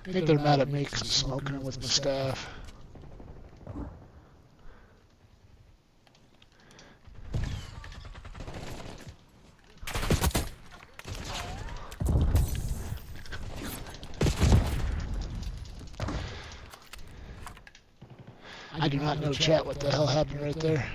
I think they're mad at me because I'm smoking with my staff. I do not know, chat, what the hell happened right there.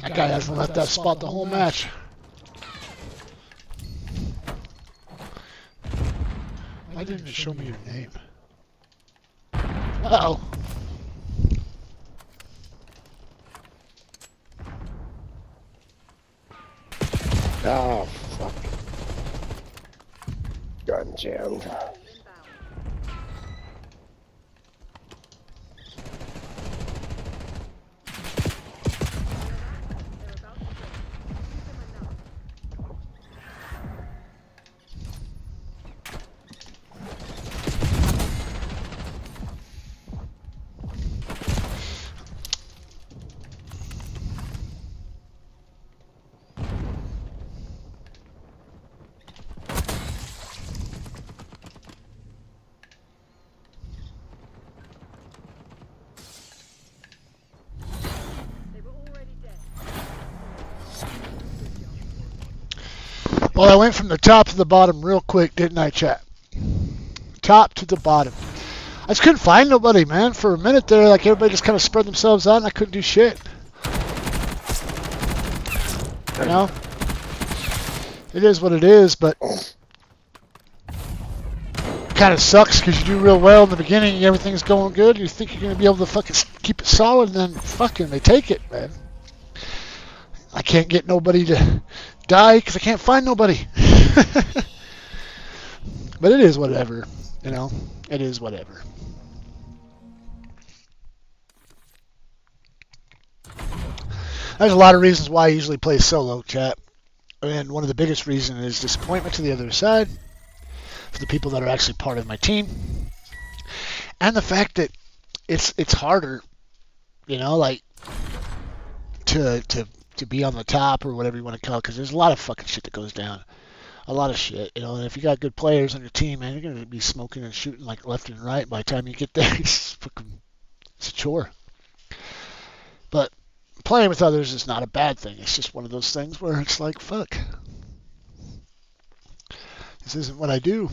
That guy hasn't left that spot the whole match. Why didn't it show me your name? Uh-oh. Oh, fuck. Gun jammed. Well, I went from the top to the bottom real quick, didn't I, chat? Top to the bottom. I just couldn't find nobody, man. For a minute there, like everybody just kind of spread themselves out and I couldn't do shit. You know? It is what it is, but it kind of sucks because you do real well in the beginning and everything's going good. You think you're going to be able to fucking keep it solid and then fucking they take it, man. I can't get nobody to die because I can't find nobody. But it is whatever, you know. It is whatever. There's a lot of reasons why I usually play solo, chat. And one of the biggest reasons is disappointment to the other side for the people that are actually part of my team. And the fact that it's harder, you know, like to be on the top or whatever you want to call it, because there's a lot of fucking shit that goes down. A lot of shit, you know, and if you got good players on your team, man, you're going to be smoking and shooting like left and right by the time you get there. It's a chore. But playing with others is not a bad thing. It's just one of those things where it's like, fuck. This isn't what I do.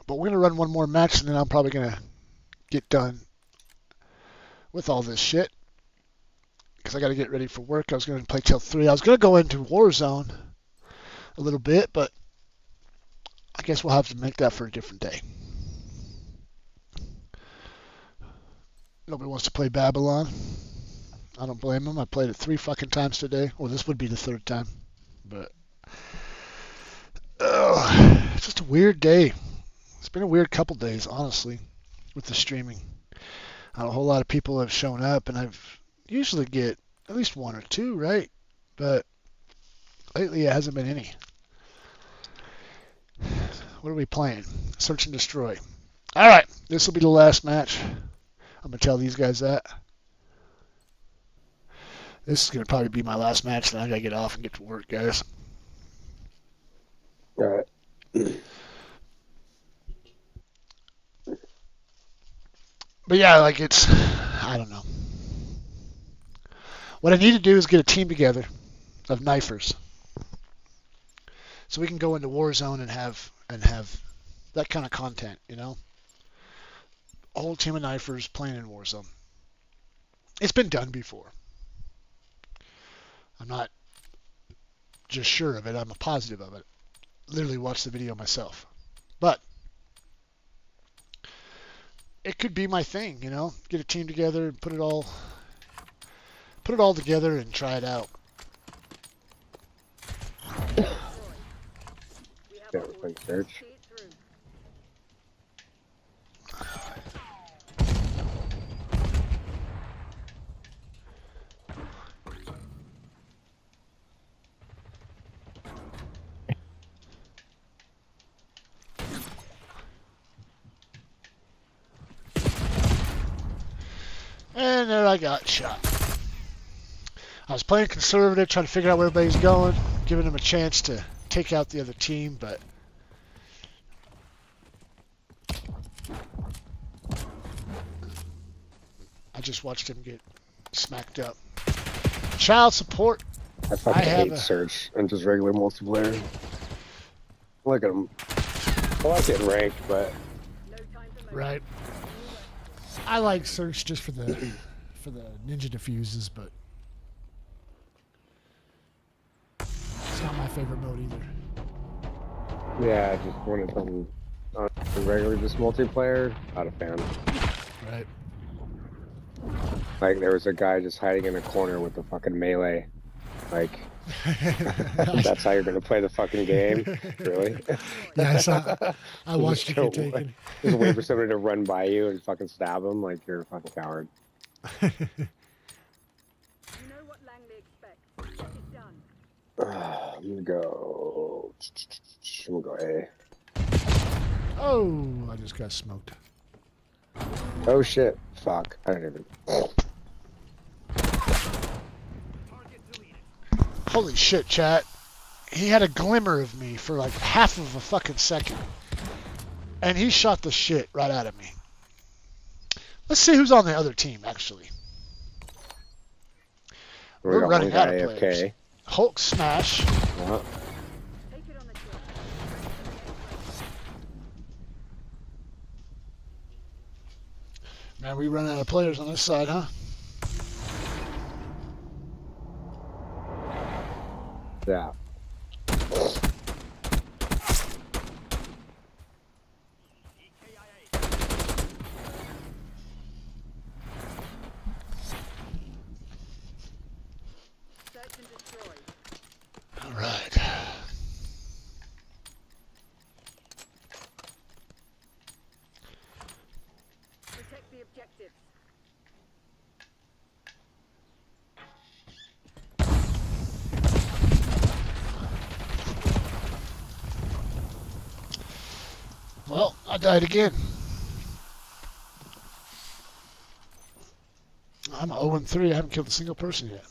But we're going to run one more match and then I'm probably going to get done with all this shit. Because I got to get ready for work. I was going to play till 3. I was going to go into Warzone a little bit, but I guess we'll have to make that for a different day. Nobody wants to play Babylon. I don't blame them. I played it 3 fucking times today. Well, this would be the 3rd time. But it's just a weird day. It's been a weird couple days, honestly, with the streaming. Not a whole lot of people have shown up, and I've usually get at least 1 or 2, right? But lately it hasn't been any. What are we playing? Search and destroy. All right, this will be the last match. I'm going to tell these guys that. This is going to probably be my last match, then I got to get off and get to work, guys. All right. But yeah, like I don't know. What I need to do is get a team together of knifers, so we can go into Warzone and have that kind of content, you know. A whole team of knifers playing in Warzone. It's been done before. I'm not just sure of it. I'm a positive of it. Literally watched the video myself, but it could be my thing, you know. Get a team together and put it all together and try it out. We have Yeah, a we're playing See search. it through. And there I got shot. I was playing conservative, trying to figure out where everybody's going, giving them a chance to take out the other team, but I just watched him get smacked up. Child support. I fucking I have hate a- search and just regular multiplayer. Look at them. I like getting ranked, but No time for motion. Right. I like search just for the ninja diffuses, but it's not my favorite mode either. yeah, just when it's on regular just multiplayer, not a fan. Right. Like there was a guy just hiding in a corner with the fucking melee. Like that's how you're gonna play the fucking game? Really? Yeah, I watched you Just get taken. Just wait for somebody to run by you and fucking stab them like you're a fucking coward. You know what Langley expects. Get it done. I'm gonna go. I'm gonna go A. Oh, I just got smoked. Oh shit! Fuck! I don't even. Holy shit, chat. He had a glimmer of me for like half of a fucking second. And he shot the shit right out of me. Let's see who's on the other team, actually. We We're got running one out guy of players. AFK. Hulk smash. Uh-huh. Take it on the chin. Man, we run out of players on this side, huh? Yeah. Search and destroy. All right. Protect the objectives. Well, I died again. I'm 0-3. I haven't killed a single person yet.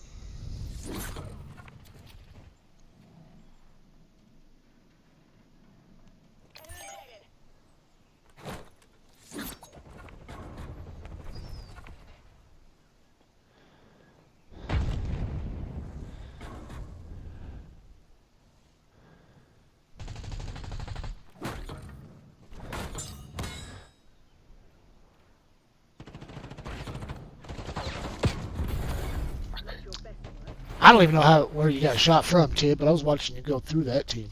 Not your best work. I don't even know where you got shot from, Tid, but I was watching you go through that team.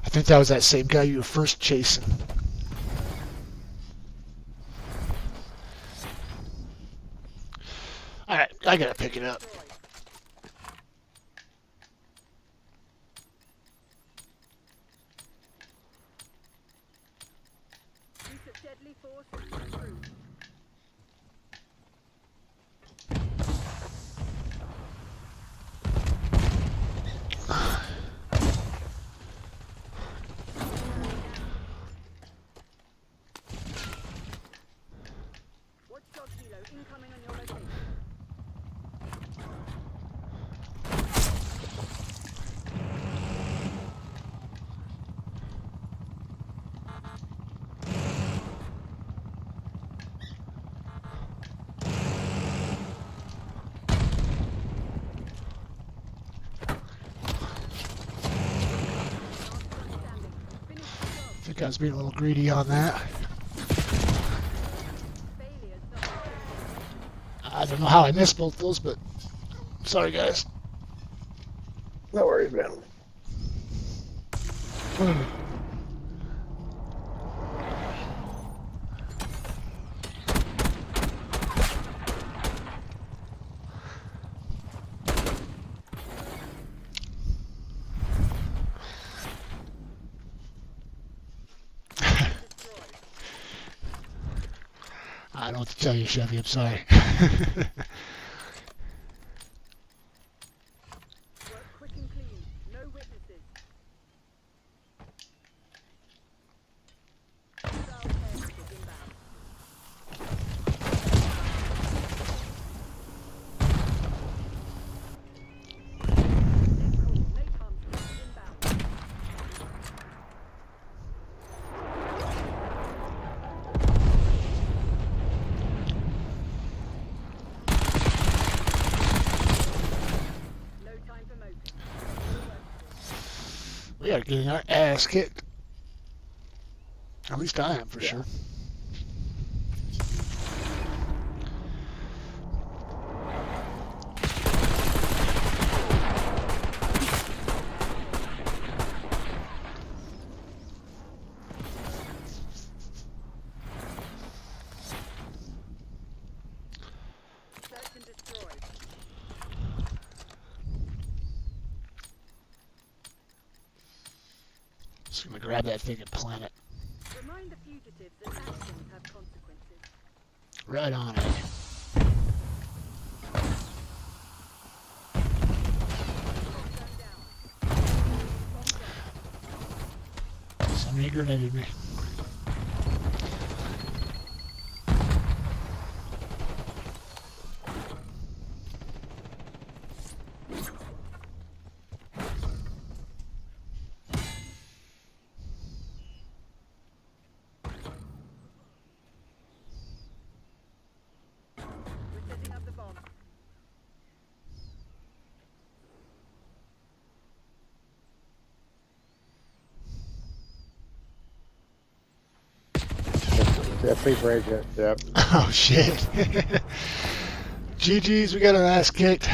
I think that was that same guy you were first chasing. Alright, I gotta pick it up. Destroy. Use of deadly force has been approved. think I was being a little greedy on that. Failures not I don't know how I missed both those, but sorry, guys. No worries, man. I don't know what to tell you, Chevy. I'm sorry. work quick and clean. No witnesses. Hostile care package inbound. Net call. NAPALM strike inbound. No time for moping. We are getting our ass kicked. At least I am, for sure. Search and destroy. Just gonna grab that thing and plant it. Remind the fugitives that actions have consequences. Right on it. Gun down. Somebody grenaded me. We're setting up the bomb. Yeah, please break it. Yep. Oh, shit. GG's, we got our ass kicked.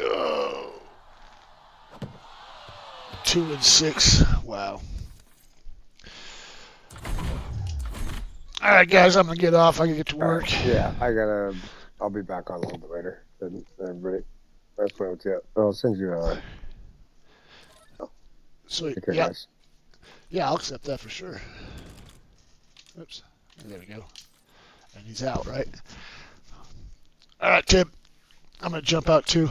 Oh. 2-6. Wow. All right, guys, I'm gonna get off. I gotta get to work. Yeah, I'll be back on a little bit later than everybody. That's what it's I'll send you a. Sweet. Take care, Yeah, guys. yeah, I'll accept that for sure. Oops. There we go. And he's out, right? All right, Tim. I'm gonna jump out too.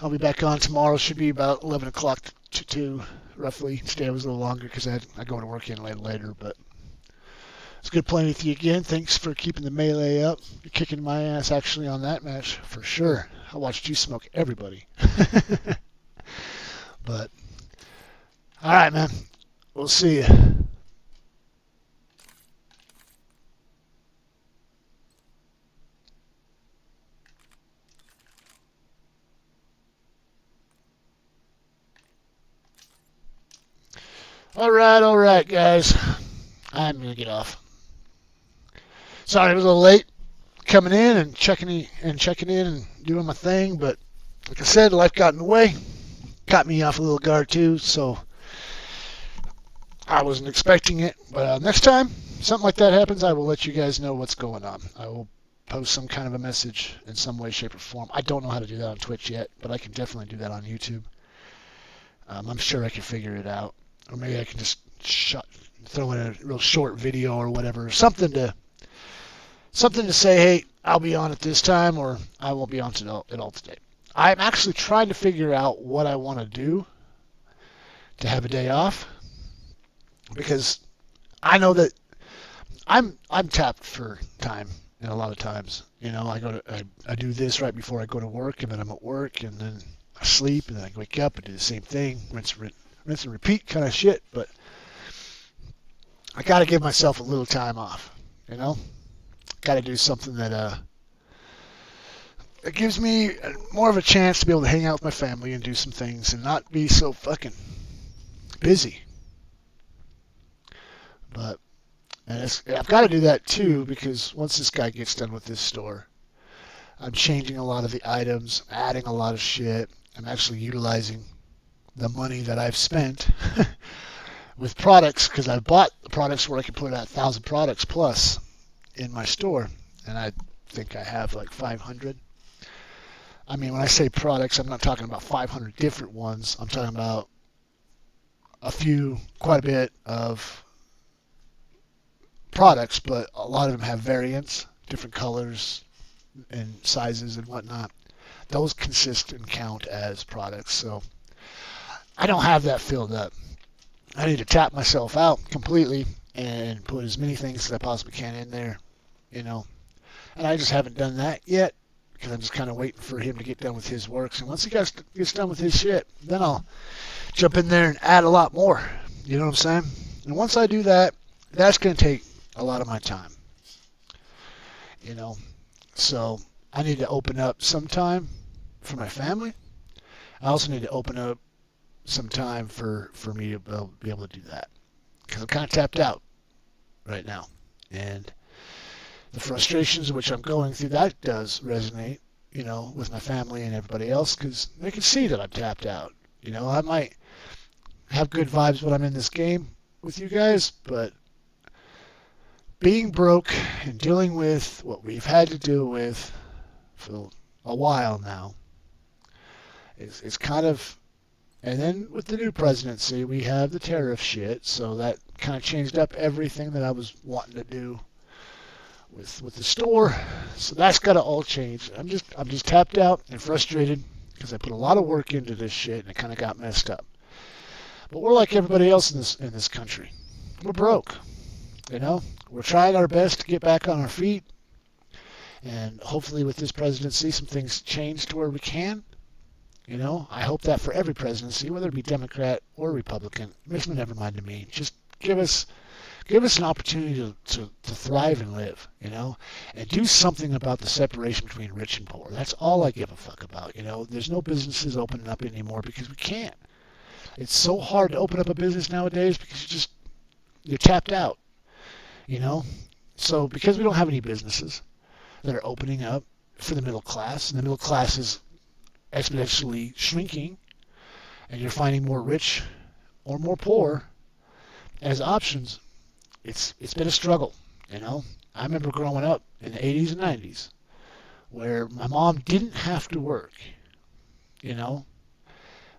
I'll be back on tomorrow. Should be about 11 o'clock to 2, roughly. Today was a little longer because I go to work in later, but it's good playing with you again. Thanks for keeping the melee up. You're kicking my ass actually on that match for sure. I watched you smoke everybody. But all right, man. We'll see you. All right, guys. I'm gonna get off. Sorry, it was a little late coming in and checking in and doing my thing, but like I said, life got in the way, got me off a little guard too. So I wasn't expecting it, but next time something like that happens, I will let you guys know what's going on. I will post some kind of a message in some way, shape, or form. I don't know how to do that on Twitch yet, but I can definitely do that on YouTube. I'm sure I can figure it out. Or maybe I can just throw in a real short video or whatever, something to say, hey, I'll be on at this time, or I won't be on at all today. I'm actually trying to figure out what I want to do to have a day off, because I know that I'm tapped for time, and a lot of times, I do this right before I go to work, and then I'm at work, and then I sleep, and then I wake up and do the same thing, rinse and repeat kind of shit. But I got to give myself a little time off, Got to do something that it gives me more of a chance to be able to hang out with my family and do some things and not be so fucking busy. But I've got to do that too, because once this guy gets done with this store, I'm changing a lot of the items, adding a lot of shit. I'm actually utilizing the money that I've spent with products, because I bought the products where I can put out 1,000 products plus in my store, and I think I have like 500. I mean, when I say products, I'm not talking about 500 different ones. I'm talking about quite a bit of products, but a lot of them have variants, different colors and sizes and whatnot. Those consist and count as products. So I don't have that filled up. I need to tap myself out completely and put as many things as I possibly can in there, And I just haven't done that yet, because I'm just kind of waiting for him to get done with his works. And once he gets done with his shit, then I'll jump in there and add a lot more. You know what I'm saying? And once I do that, that's going to take a lot of my time. So I need to open up some time for my family. I also need to open up some time for me to be able to do that, because I'm kind of tapped out right now. And the frustrations in which I'm going through, that does resonate, with my family and everybody else, because they can see that I'm tapped out. I might have good vibes when I'm in this game with you guys, but being broke and dealing with what we've had to deal with for a while now is kind of... And then with the new presidency, we have the tariff shit, so that kind of changed up everything that I was wanting to do with the store. So that's got to all change. I'm just tapped out and frustrated, because I put a lot of work into this shit and it kind of got messed up. But we're like everybody else in this country. We're broke. We're trying our best to get back on our feet, and hopefully with this presidency some things change to where we can. I hope that for every presidency, whether it be Democrat or Republican, makes no never mind to me. Just give us an opportunity to thrive and live, and do something about the separation between rich and poor. That's all I give a fuck about. There's no businesses opening up anymore because we can't. It's so hard to open up a business nowadays because you're tapped out, So because we don't have any businesses that are opening up for the middle class, and the middle class is exponentially shrinking, and you're finding more rich or more poor as options, it's been a struggle. I remember growing up in the 80s and 90s where my mom didn't have to work,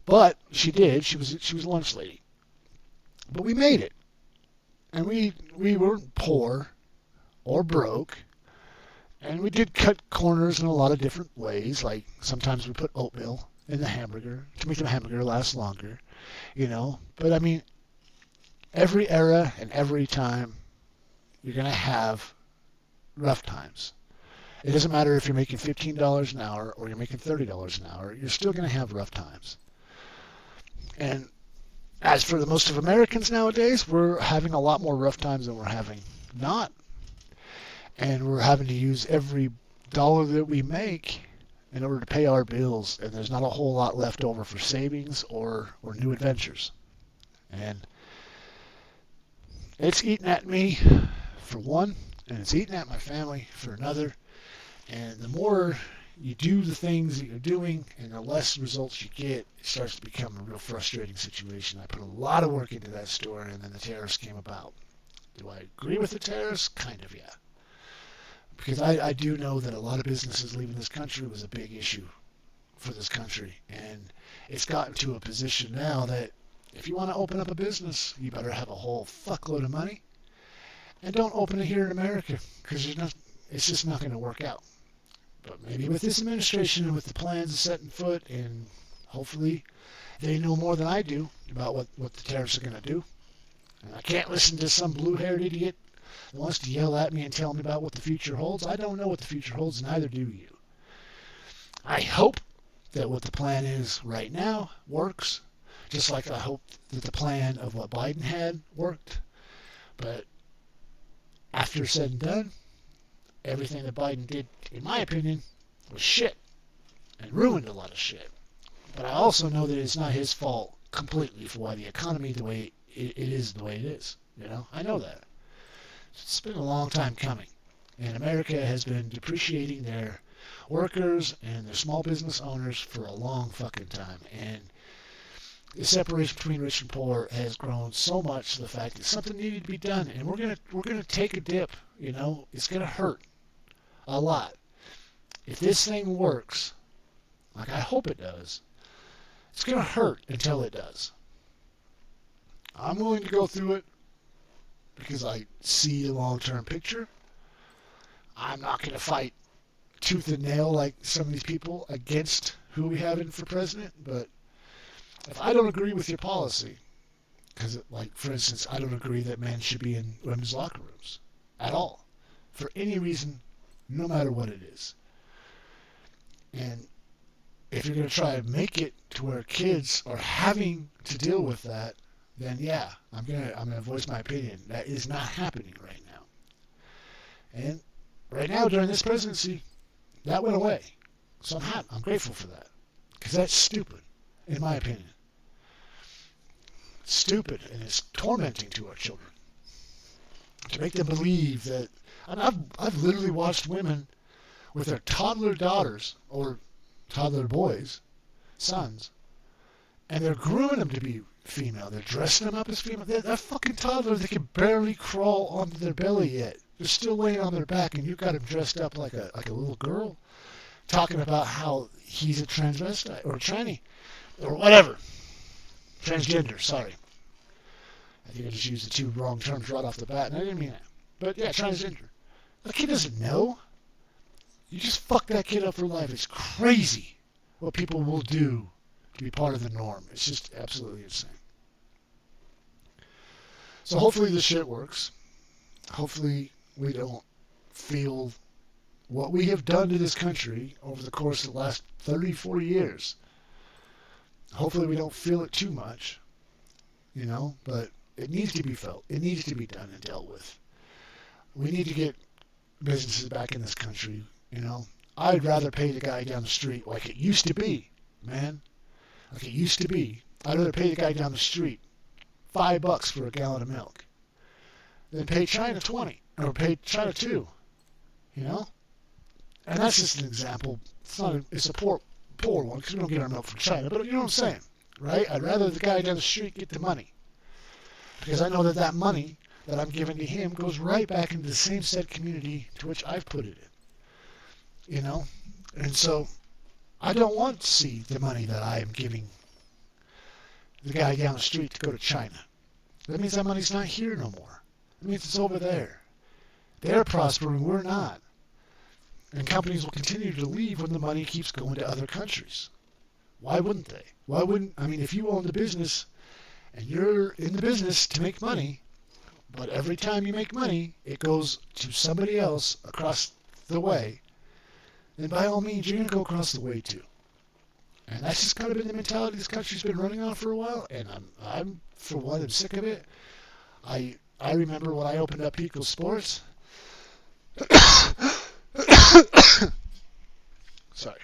but she did. She was a lunch lady, but we made it, and we weren't poor or broke. And we did cut corners in a lot of different ways. Like sometimes we put oatmeal in the hamburger to make the hamburger last longer, But I mean, every era and every time, you're going to have rough times. It doesn't matter if you're making $15 an hour or you're making $30 an hour. You're still going to have rough times. And as for the most of Americans nowadays, we're having a lot more rough times than we're having not. And we're having to use every dollar that we make in order to pay our bills, and there's not a whole lot left over for savings or new adventures. And it's eating at me for one, and it's eating at my family for another. And the more you do the things that you're doing and the less results you get, it starts to become a real frustrating situation. I put a lot of work into that store, and then the tariffs came about. Do I agree with the tariffs? Kind of, yeah. Because I do know that a lot of businesses leaving this country was a big issue for this country. And it's gotten to a position now that if you want to open up a business, you better have a whole fuckload of money. And don't open it here in America, because it's just not going to work out. But maybe with this administration and with the plans set in foot, and hopefully they know more than I do about what the tariffs are going to do. And I can't listen to some blue-haired idiot that wants to yell at me and tell me about what the future holds. I don't know what the future holds, and neither do you. I hope that what the plan is right now works, just like I hope that the plan of what Biden had worked. But after said and done, everything that Biden did, in my opinion, was shit and ruined a lot of shit. But I also know that it's not his fault completely for why the economy the way it is the way it is. You know, I know that. It's been a long time coming, and America has been depreciating their workers and their small business owners for a long fucking time. And the separation between rich and poor has grown so much to the fact that something needed to be done, and we're gonna take a dip. You know, it's gonna hurt a lot. If this thing works, like I hope it does, it's gonna hurt until it does. I'm willing to go through it because I see the long-term picture. I'm not gonna fight tooth and nail like some of these people against who we have in for president, but if I don't agree with your policy, because, like, for instance, I don't agree that men should be in women's locker rooms at all, for any reason, no matter what it is. And if you're going to try to make it to where kids are having to deal with that, then yeah, I'm gonna voice my opinion. That is not happening right now. And right now, during this presidency, that went away. So I'm grateful for that, because that's stupid, in my opinion. Stupid, and it's tormenting to our children to make them believe that. And I've literally watched women with their toddler daughters or toddler boys, sons, and they're grooming them to be female. They're dressing them up as female. They're fucking toddlers. They can barely crawl onto their belly yet. They're still laying on their back, and you've got them dressed up like a little girl, talking about how he's a transvestite or a tranny or whatever. Transgender, sorry. I think I just used the two wrong terms right off the bat, and I didn't mean that. But yeah, transgender. The kid doesn't know. You just fuck that kid up for life. It's crazy what people will do to be part of the norm. It's just absolutely insane. So hopefully this shit works. Hopefully we don't feel what we have done to this country over the course of the last 30, 40 years. Hopefully we don't feel it too much, you know, but it needs to be felt. It needs to be done and dealt with. We need to get businesses back in this country, you know. I'd rather pay the guy down the street like it used to be, man. Like it used to be. I'd rather pay the guy down the street $5 for a gallon of milk than pay China 20 or pay China 2, you know. And that's just an example. It's a poor one because we don't get our milk from China, but you know what I'm saying, right? I'd rather the guy down the street get the money because I know that money that I'm giving to him goes right back into the same said community to which I've put it in, you know. And so I don't want to see the money that I am giving the guy down the street to go to China. That means that money's not here no more. That means it's over there. They're prospering, we're not. And companies will continue to leave when the money keeps going to other countries. Why wouldn't they? I mean, if you own the business and you're in the business to make money, but every time you make money, it goes to somebody else across the way, then by all means, you're going to go across the way too. And that's just kind of been the mentality this country's been running on for a while, and I'm for one, I'm sick of it. I remember when I opened up Pico Sports. Sorry.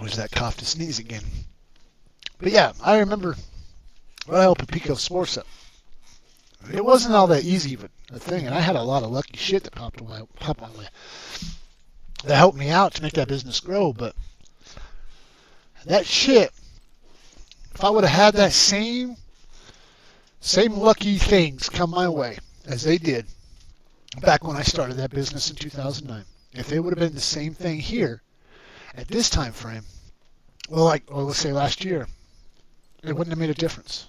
Was that cough to sneeze again? But yeah, I remember when I opened Pico Sports up. It wasn't all that easy of a thing, and I had a lot of lucky shit that popped my way. That helped me out to make that business grow, but that shit, if I would have had that same lucky things come my way as they did back when I started that business in 2009, if it would have been the same thing here at this time frame, or let's say last year, it wouldn't have made a difference.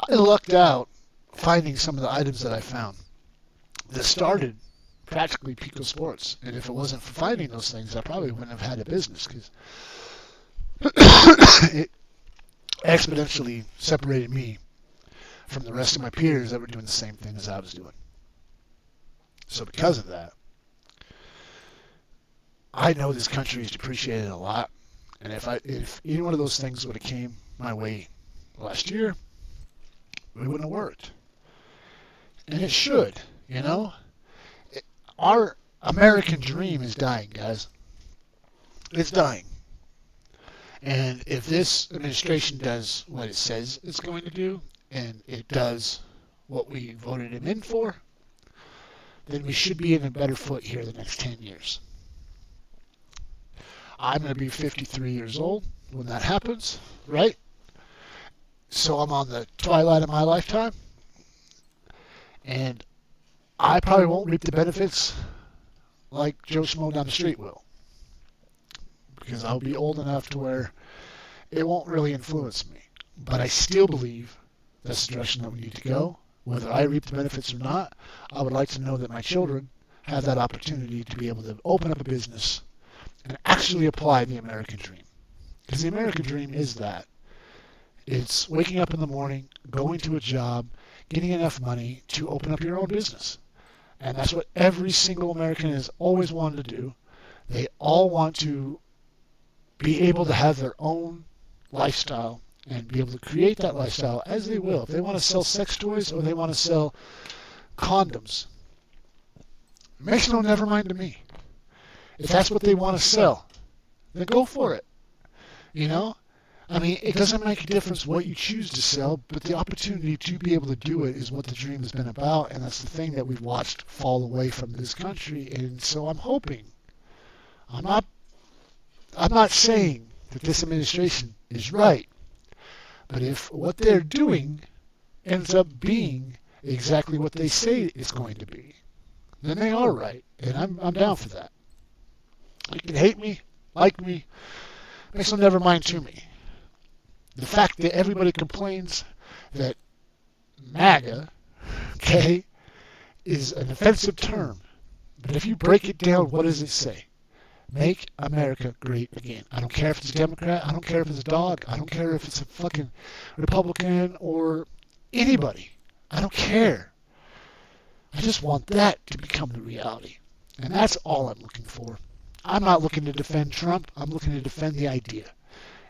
I lucked out finding some of the items that I found that started practically Pico Sports, and if it wasn't for finding those things, I probably wouldn't have had a business, because it exponentially separated me from the rest of my peers that were doing the same thing as I was doing. So because of that, I know this country is depreciated a lot, and if any one of those things would have came my way last year, it wouldn't have worked. And it should, you know? Our American dream is dying, guys. It's dying. And if this administration does what it says it's going to do, and it does what we voted him in for, then we should be in a better foot here the next 10 years. I'm going to be 53 years old when that happens, right? So I'm on the twilight of my lifetime, and I probably won't reap the benefits like Joe Schmo down the street will, because I'll be old enough to where it won't really influence me. But I still believe that's the direction that we need to go. Whether I reap the benefits or not, I would like to know that my children have that opportunity to be able to open up a business and actually apply the American dream. Because the American dream is that. It's waking up in the morning, going to a job, getting enough money to open up your own business. And that's what every single American has always wanted to do. They all want to be able to have their own lifestyle and be able to create that lifestyle as they will. If they want to sell sex toys or they want to sell condoms, it makes no never mind to me. If that's what they want to sell, then go for it. You know? I mean, it doesn't make a difference what you choose to sell, but the opportunity to be able to do it is what the dream has been about, and that's the thing that we've watched fall away from this country. And so I'm hoping, I'm not saying that this administration is right, but if what they're doing ends up being exactly what they say it's going to be, then they are right, and I'm down for that. You can hate me, like me, makes no never mind to me. The fact that everybody complains that MAGA, okay, is an offensive term, but if you break it down, what does it say? Make America great again. I don't care if it's a Democrat, I don't care if it's a dog, I don't care if it's a fucking Republican or anybody. I don't care. I just want that to become the reality. And that's all I'm looking for. I'm not looking to defend Trump, I'm looking to defend the idea.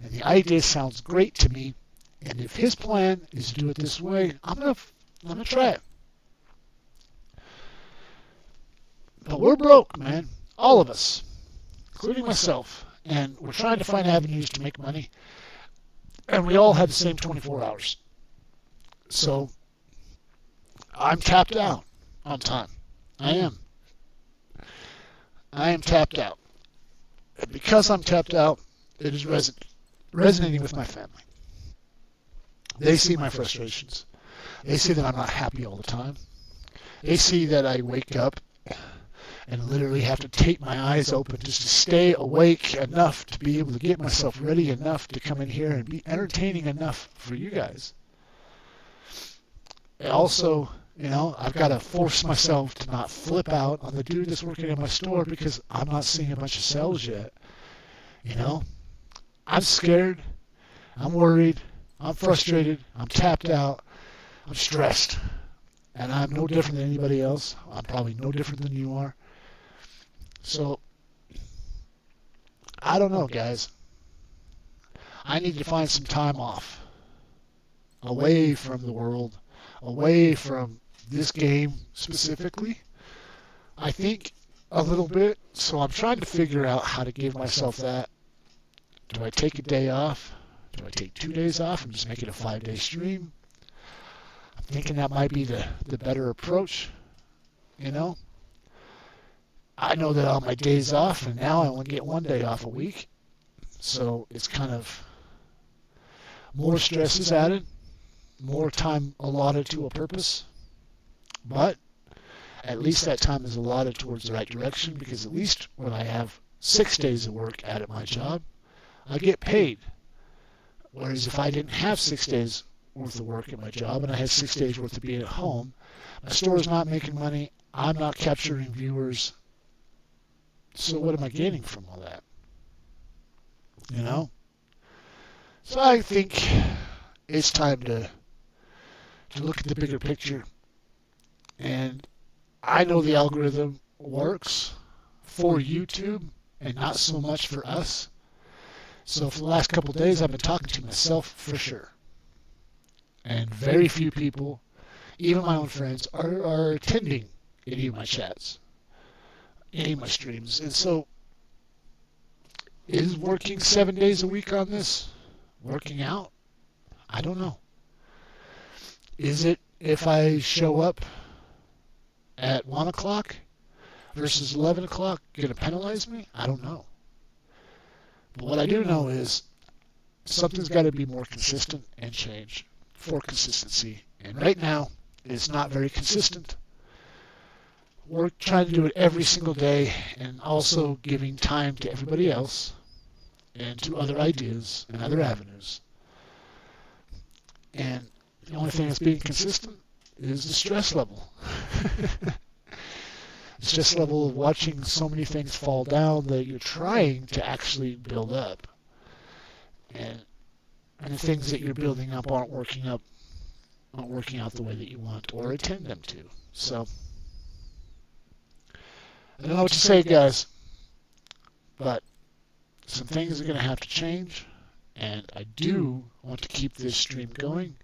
And the idea sounds great to me, and if his plan is to do it this way, I'm gonna try it. But we're broke, man. All of us, including myself, and we're trying to find avenues to make money, and we all have the same 24 hours. So I'm tapped out on time. I am tapped out. And because I'm tapped out, it is resonating with my family. They see my frustrations. They see that I'm not happy all the time. They see that I wake up and literally have to tape my eyes open just to stay awake enough to be able to get myself ready enough to come in here and be entertaining enough for you guys. And also, you know, I've got to force myself to not flip out on the dude that's working in my store because I'm not seeing a bunch of sales yet. You know? I'm scared, I'm worried, I'm frustrated, I'm tapped out, I'm stressed, and I'm no different than anybody else. I'm probably no different than you are. So, I don't know, guys. I need to find some time off, away from the world, away from this game specifically. I think a little bit, so I'm trying to figure out how to give myself that. Do I take a day off? Do I take 2 days off and just make it a 5-day stream? I'm thinking that might be the better approach, you know? I know that on my days off, and now I only get 1 day off a week, so it's kind of more stress is added, more time allotted to a purpose, but at least that time is allotted towards the right direction, because at least when I have 6 days of work at my job, I get paid. Whereas if I didn't have 6 days worth of work at my job and I had 6 days worth of being at home, my store's not making money, I'm not capturing viewers, so what am I gaining from all that? You know? So I think it's time to look at the bigger picture. And I know the algorithm works for YouTube and not so much for us. So for the last couple of days, I've been talking to myself for sure. And very few people, even my own friends, are attending any of my chats, any of my streams. And so, is working 7 days a week on this working out? I don't know. Is it if I show up at 1 o'clock versus 11 o'clock going to penalize me? I don't know. But what I do know is something's got to be more consistent and change for consistency. And right now, it's not very consistent. We're trying to do it every single day and also giving time to everybody else and to other ideas and other avenues. And the only thing that's being consistent is the stress level. The stress level of watching so many things fall down that you're trying to actually build up. And the things that you're building up aren't working out the way that you want or intend them to. So, I don't know what to say, guys, but some things are going to have to change, and I do want to keep this stream going.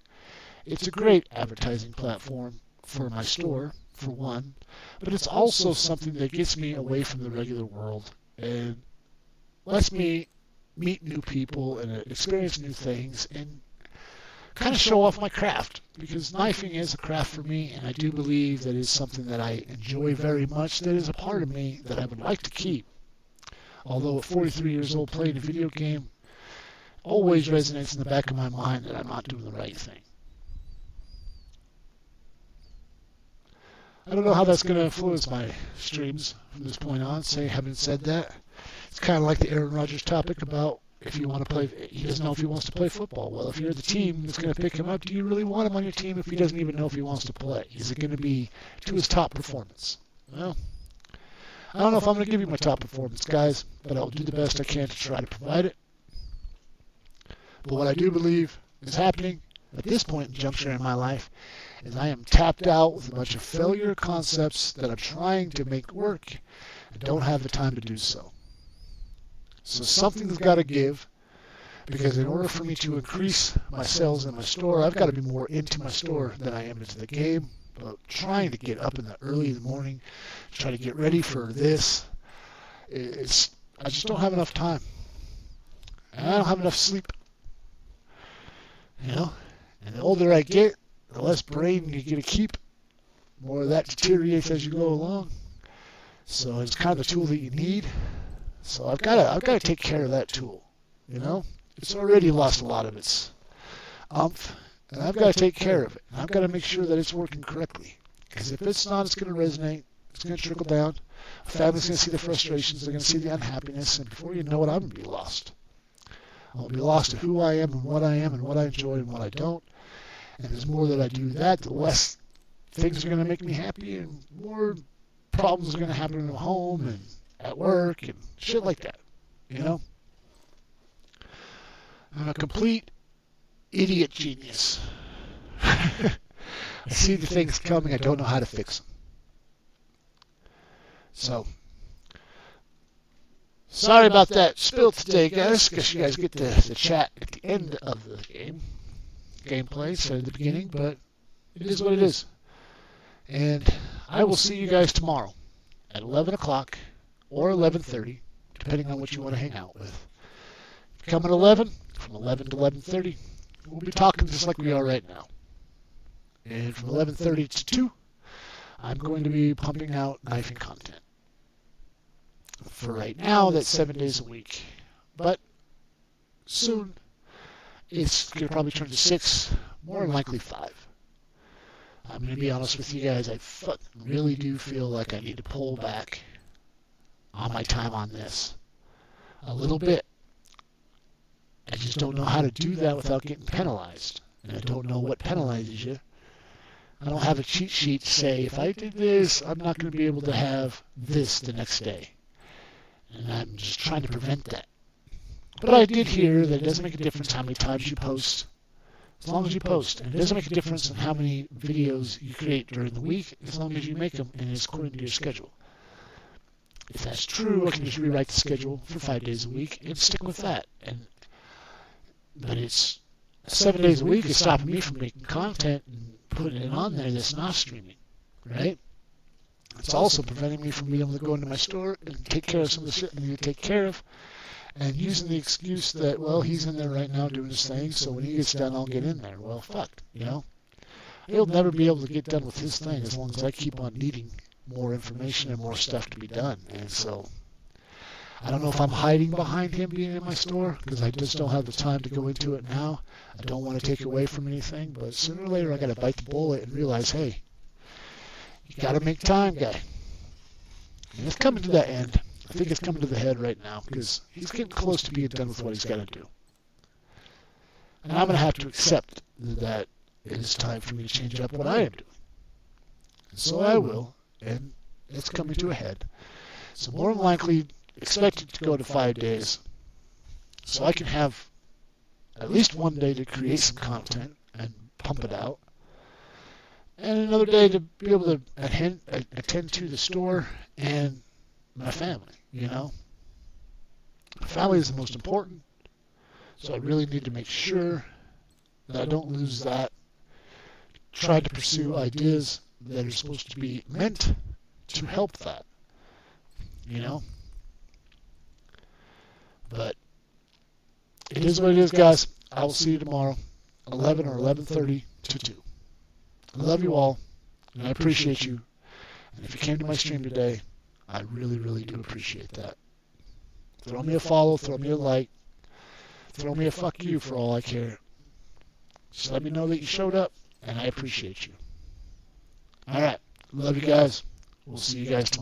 It's a great advertising platform for my store, for one, but it's also something that gets me away from the regular world and lets me meet new people and experience new things and kind of show off my craft, because knifing is a craft for me, and I do believe that it's something that I enjoy very much, that is a part of me that I would like to keep. Although at 43 years old, playing a video game always resonates in the back of my mind that I'm not doing the right thing. I don't know how that's going to influence my streams from this point on. Having said that, it's kind of like the Aaron Rodgers topic about if you want to play, he doesn't know if he wants to play football. Well, if you're the team that's going to pick him up, do you really want him on your team if he doesn't even know if he wants to play? Is it going to be to his top performance? Well, I don't know if I'm going to give you my top performance, guys, but I'll do the best I can to try to provide it. But what I do believe is happening at this point in juncture in my life is I am tapped out with a bunch of failure concepts that I'm trying to make work and don't have the time to do so. So something's got to give, because in order for me to increase my sales in my store, I've got to be more into my store than I am into the game. But trying to get up in the early in the morning, try to get ready for this, I just don't have enough time. And I don't have enough sleep. You know? And the older I get, the less brain you get to keep. More of that deteriorates as you go along. So it's kind of the tool that you need. So I've got to take care of that tool. You know? It's already lost a lot of its umph. And I've got to take care of it. And I've got to make sure that it's working correctly. Because if it's not, it's going to resonate. It's going to trickle down. The family's going to see the frustrations. They're going to see the unhappiness. And before you know it, I'm going to be lost. I'll be lost to who I am and what I enjoy and what I don't. And the more that I do that, the less things are going to make me happy and more problems are going to happen in the home and at work and shit like that. You know? I'm a complete idiot genius. I see the things coming, I don't know how to fix them. So, sorry about that spill today, guys. Guess you guys get the chat at the end of the gameplay instead of the beginning, but it is what it is. And I will see you guys tomorrow at 11 o'clock or 11:30, depending on what you want to hang out with. Come at 11, from 11 to 11:30. We'll be talking just like we are right now. And from 11:30 to 2, I'm going to be pumping out knifing content. For right now, that's 7 days a week. But soon, it's going to probably turn to 6, more than likely 5. I'm going to be honest with you guys, I really do feel like I need to pull back on my time on this a little bit. I just don't know how to do that without getting penalized. And I don't know what penalizes you. I don't have a cheat sheet to say, if I did this, I'm not going to be able to have this the next day. And I'm just trying to prevent that. But I did hear that it doesn't make a difference how many times you post, as long as you post. And it doesn't make a difference in how many videos you create during the week, as long as you make them and it's according to your schedule. If that's true, I can just rewrite the schedule for 5 days a week and stick with that. But it's 7 days a week is stopping me from making content and putting it on there that's not streaming, right? It's also preventing me from being able to go into my store and take care of some of the shit I need to take care of, and using the excuse that, well, he's in there right now doing his thing, so when he gets done, I'll get in there. Well, fuck, you know? He'll never be able to get done with his thing as long as I keep on needing more information and more stuff to be done. And so I don't know if I'm hiding behind him being in my store, because I just don't have the time to go into it now. I don't want to take away from anything, but sooner or later I got to bite the bullet and realize, hey, you got to make time, guy. And it's coming to that end. I think it's coming to the head right now, because he's getting close to being done with what he's got to do. And I'm going to have to accept that it is time for me to change up what I am doing. And so I will, and it's coming to a head. So more than likely, expect it to go to 5 days, so I can have at least one day to create some content and pump it out, and another day to be able to attend to the store and my family, you know. My family is the most important, so I really need to make sure that I don't lose that. Try to pursue ideas that are supposed to be meant to help that, you know. But it is what it is, guys. I will see you tomorrow, 11 or 11:30 to 2. I love you all, and I appreciate you. And if you came to my stream today, I really, really do appreciate that. Throw me a follow, throw me a like, throw me a fuck you for all I care. Just let me know that you showed up, and I appreciate you. All right. Love you guys. We'll see you guys tomorrow.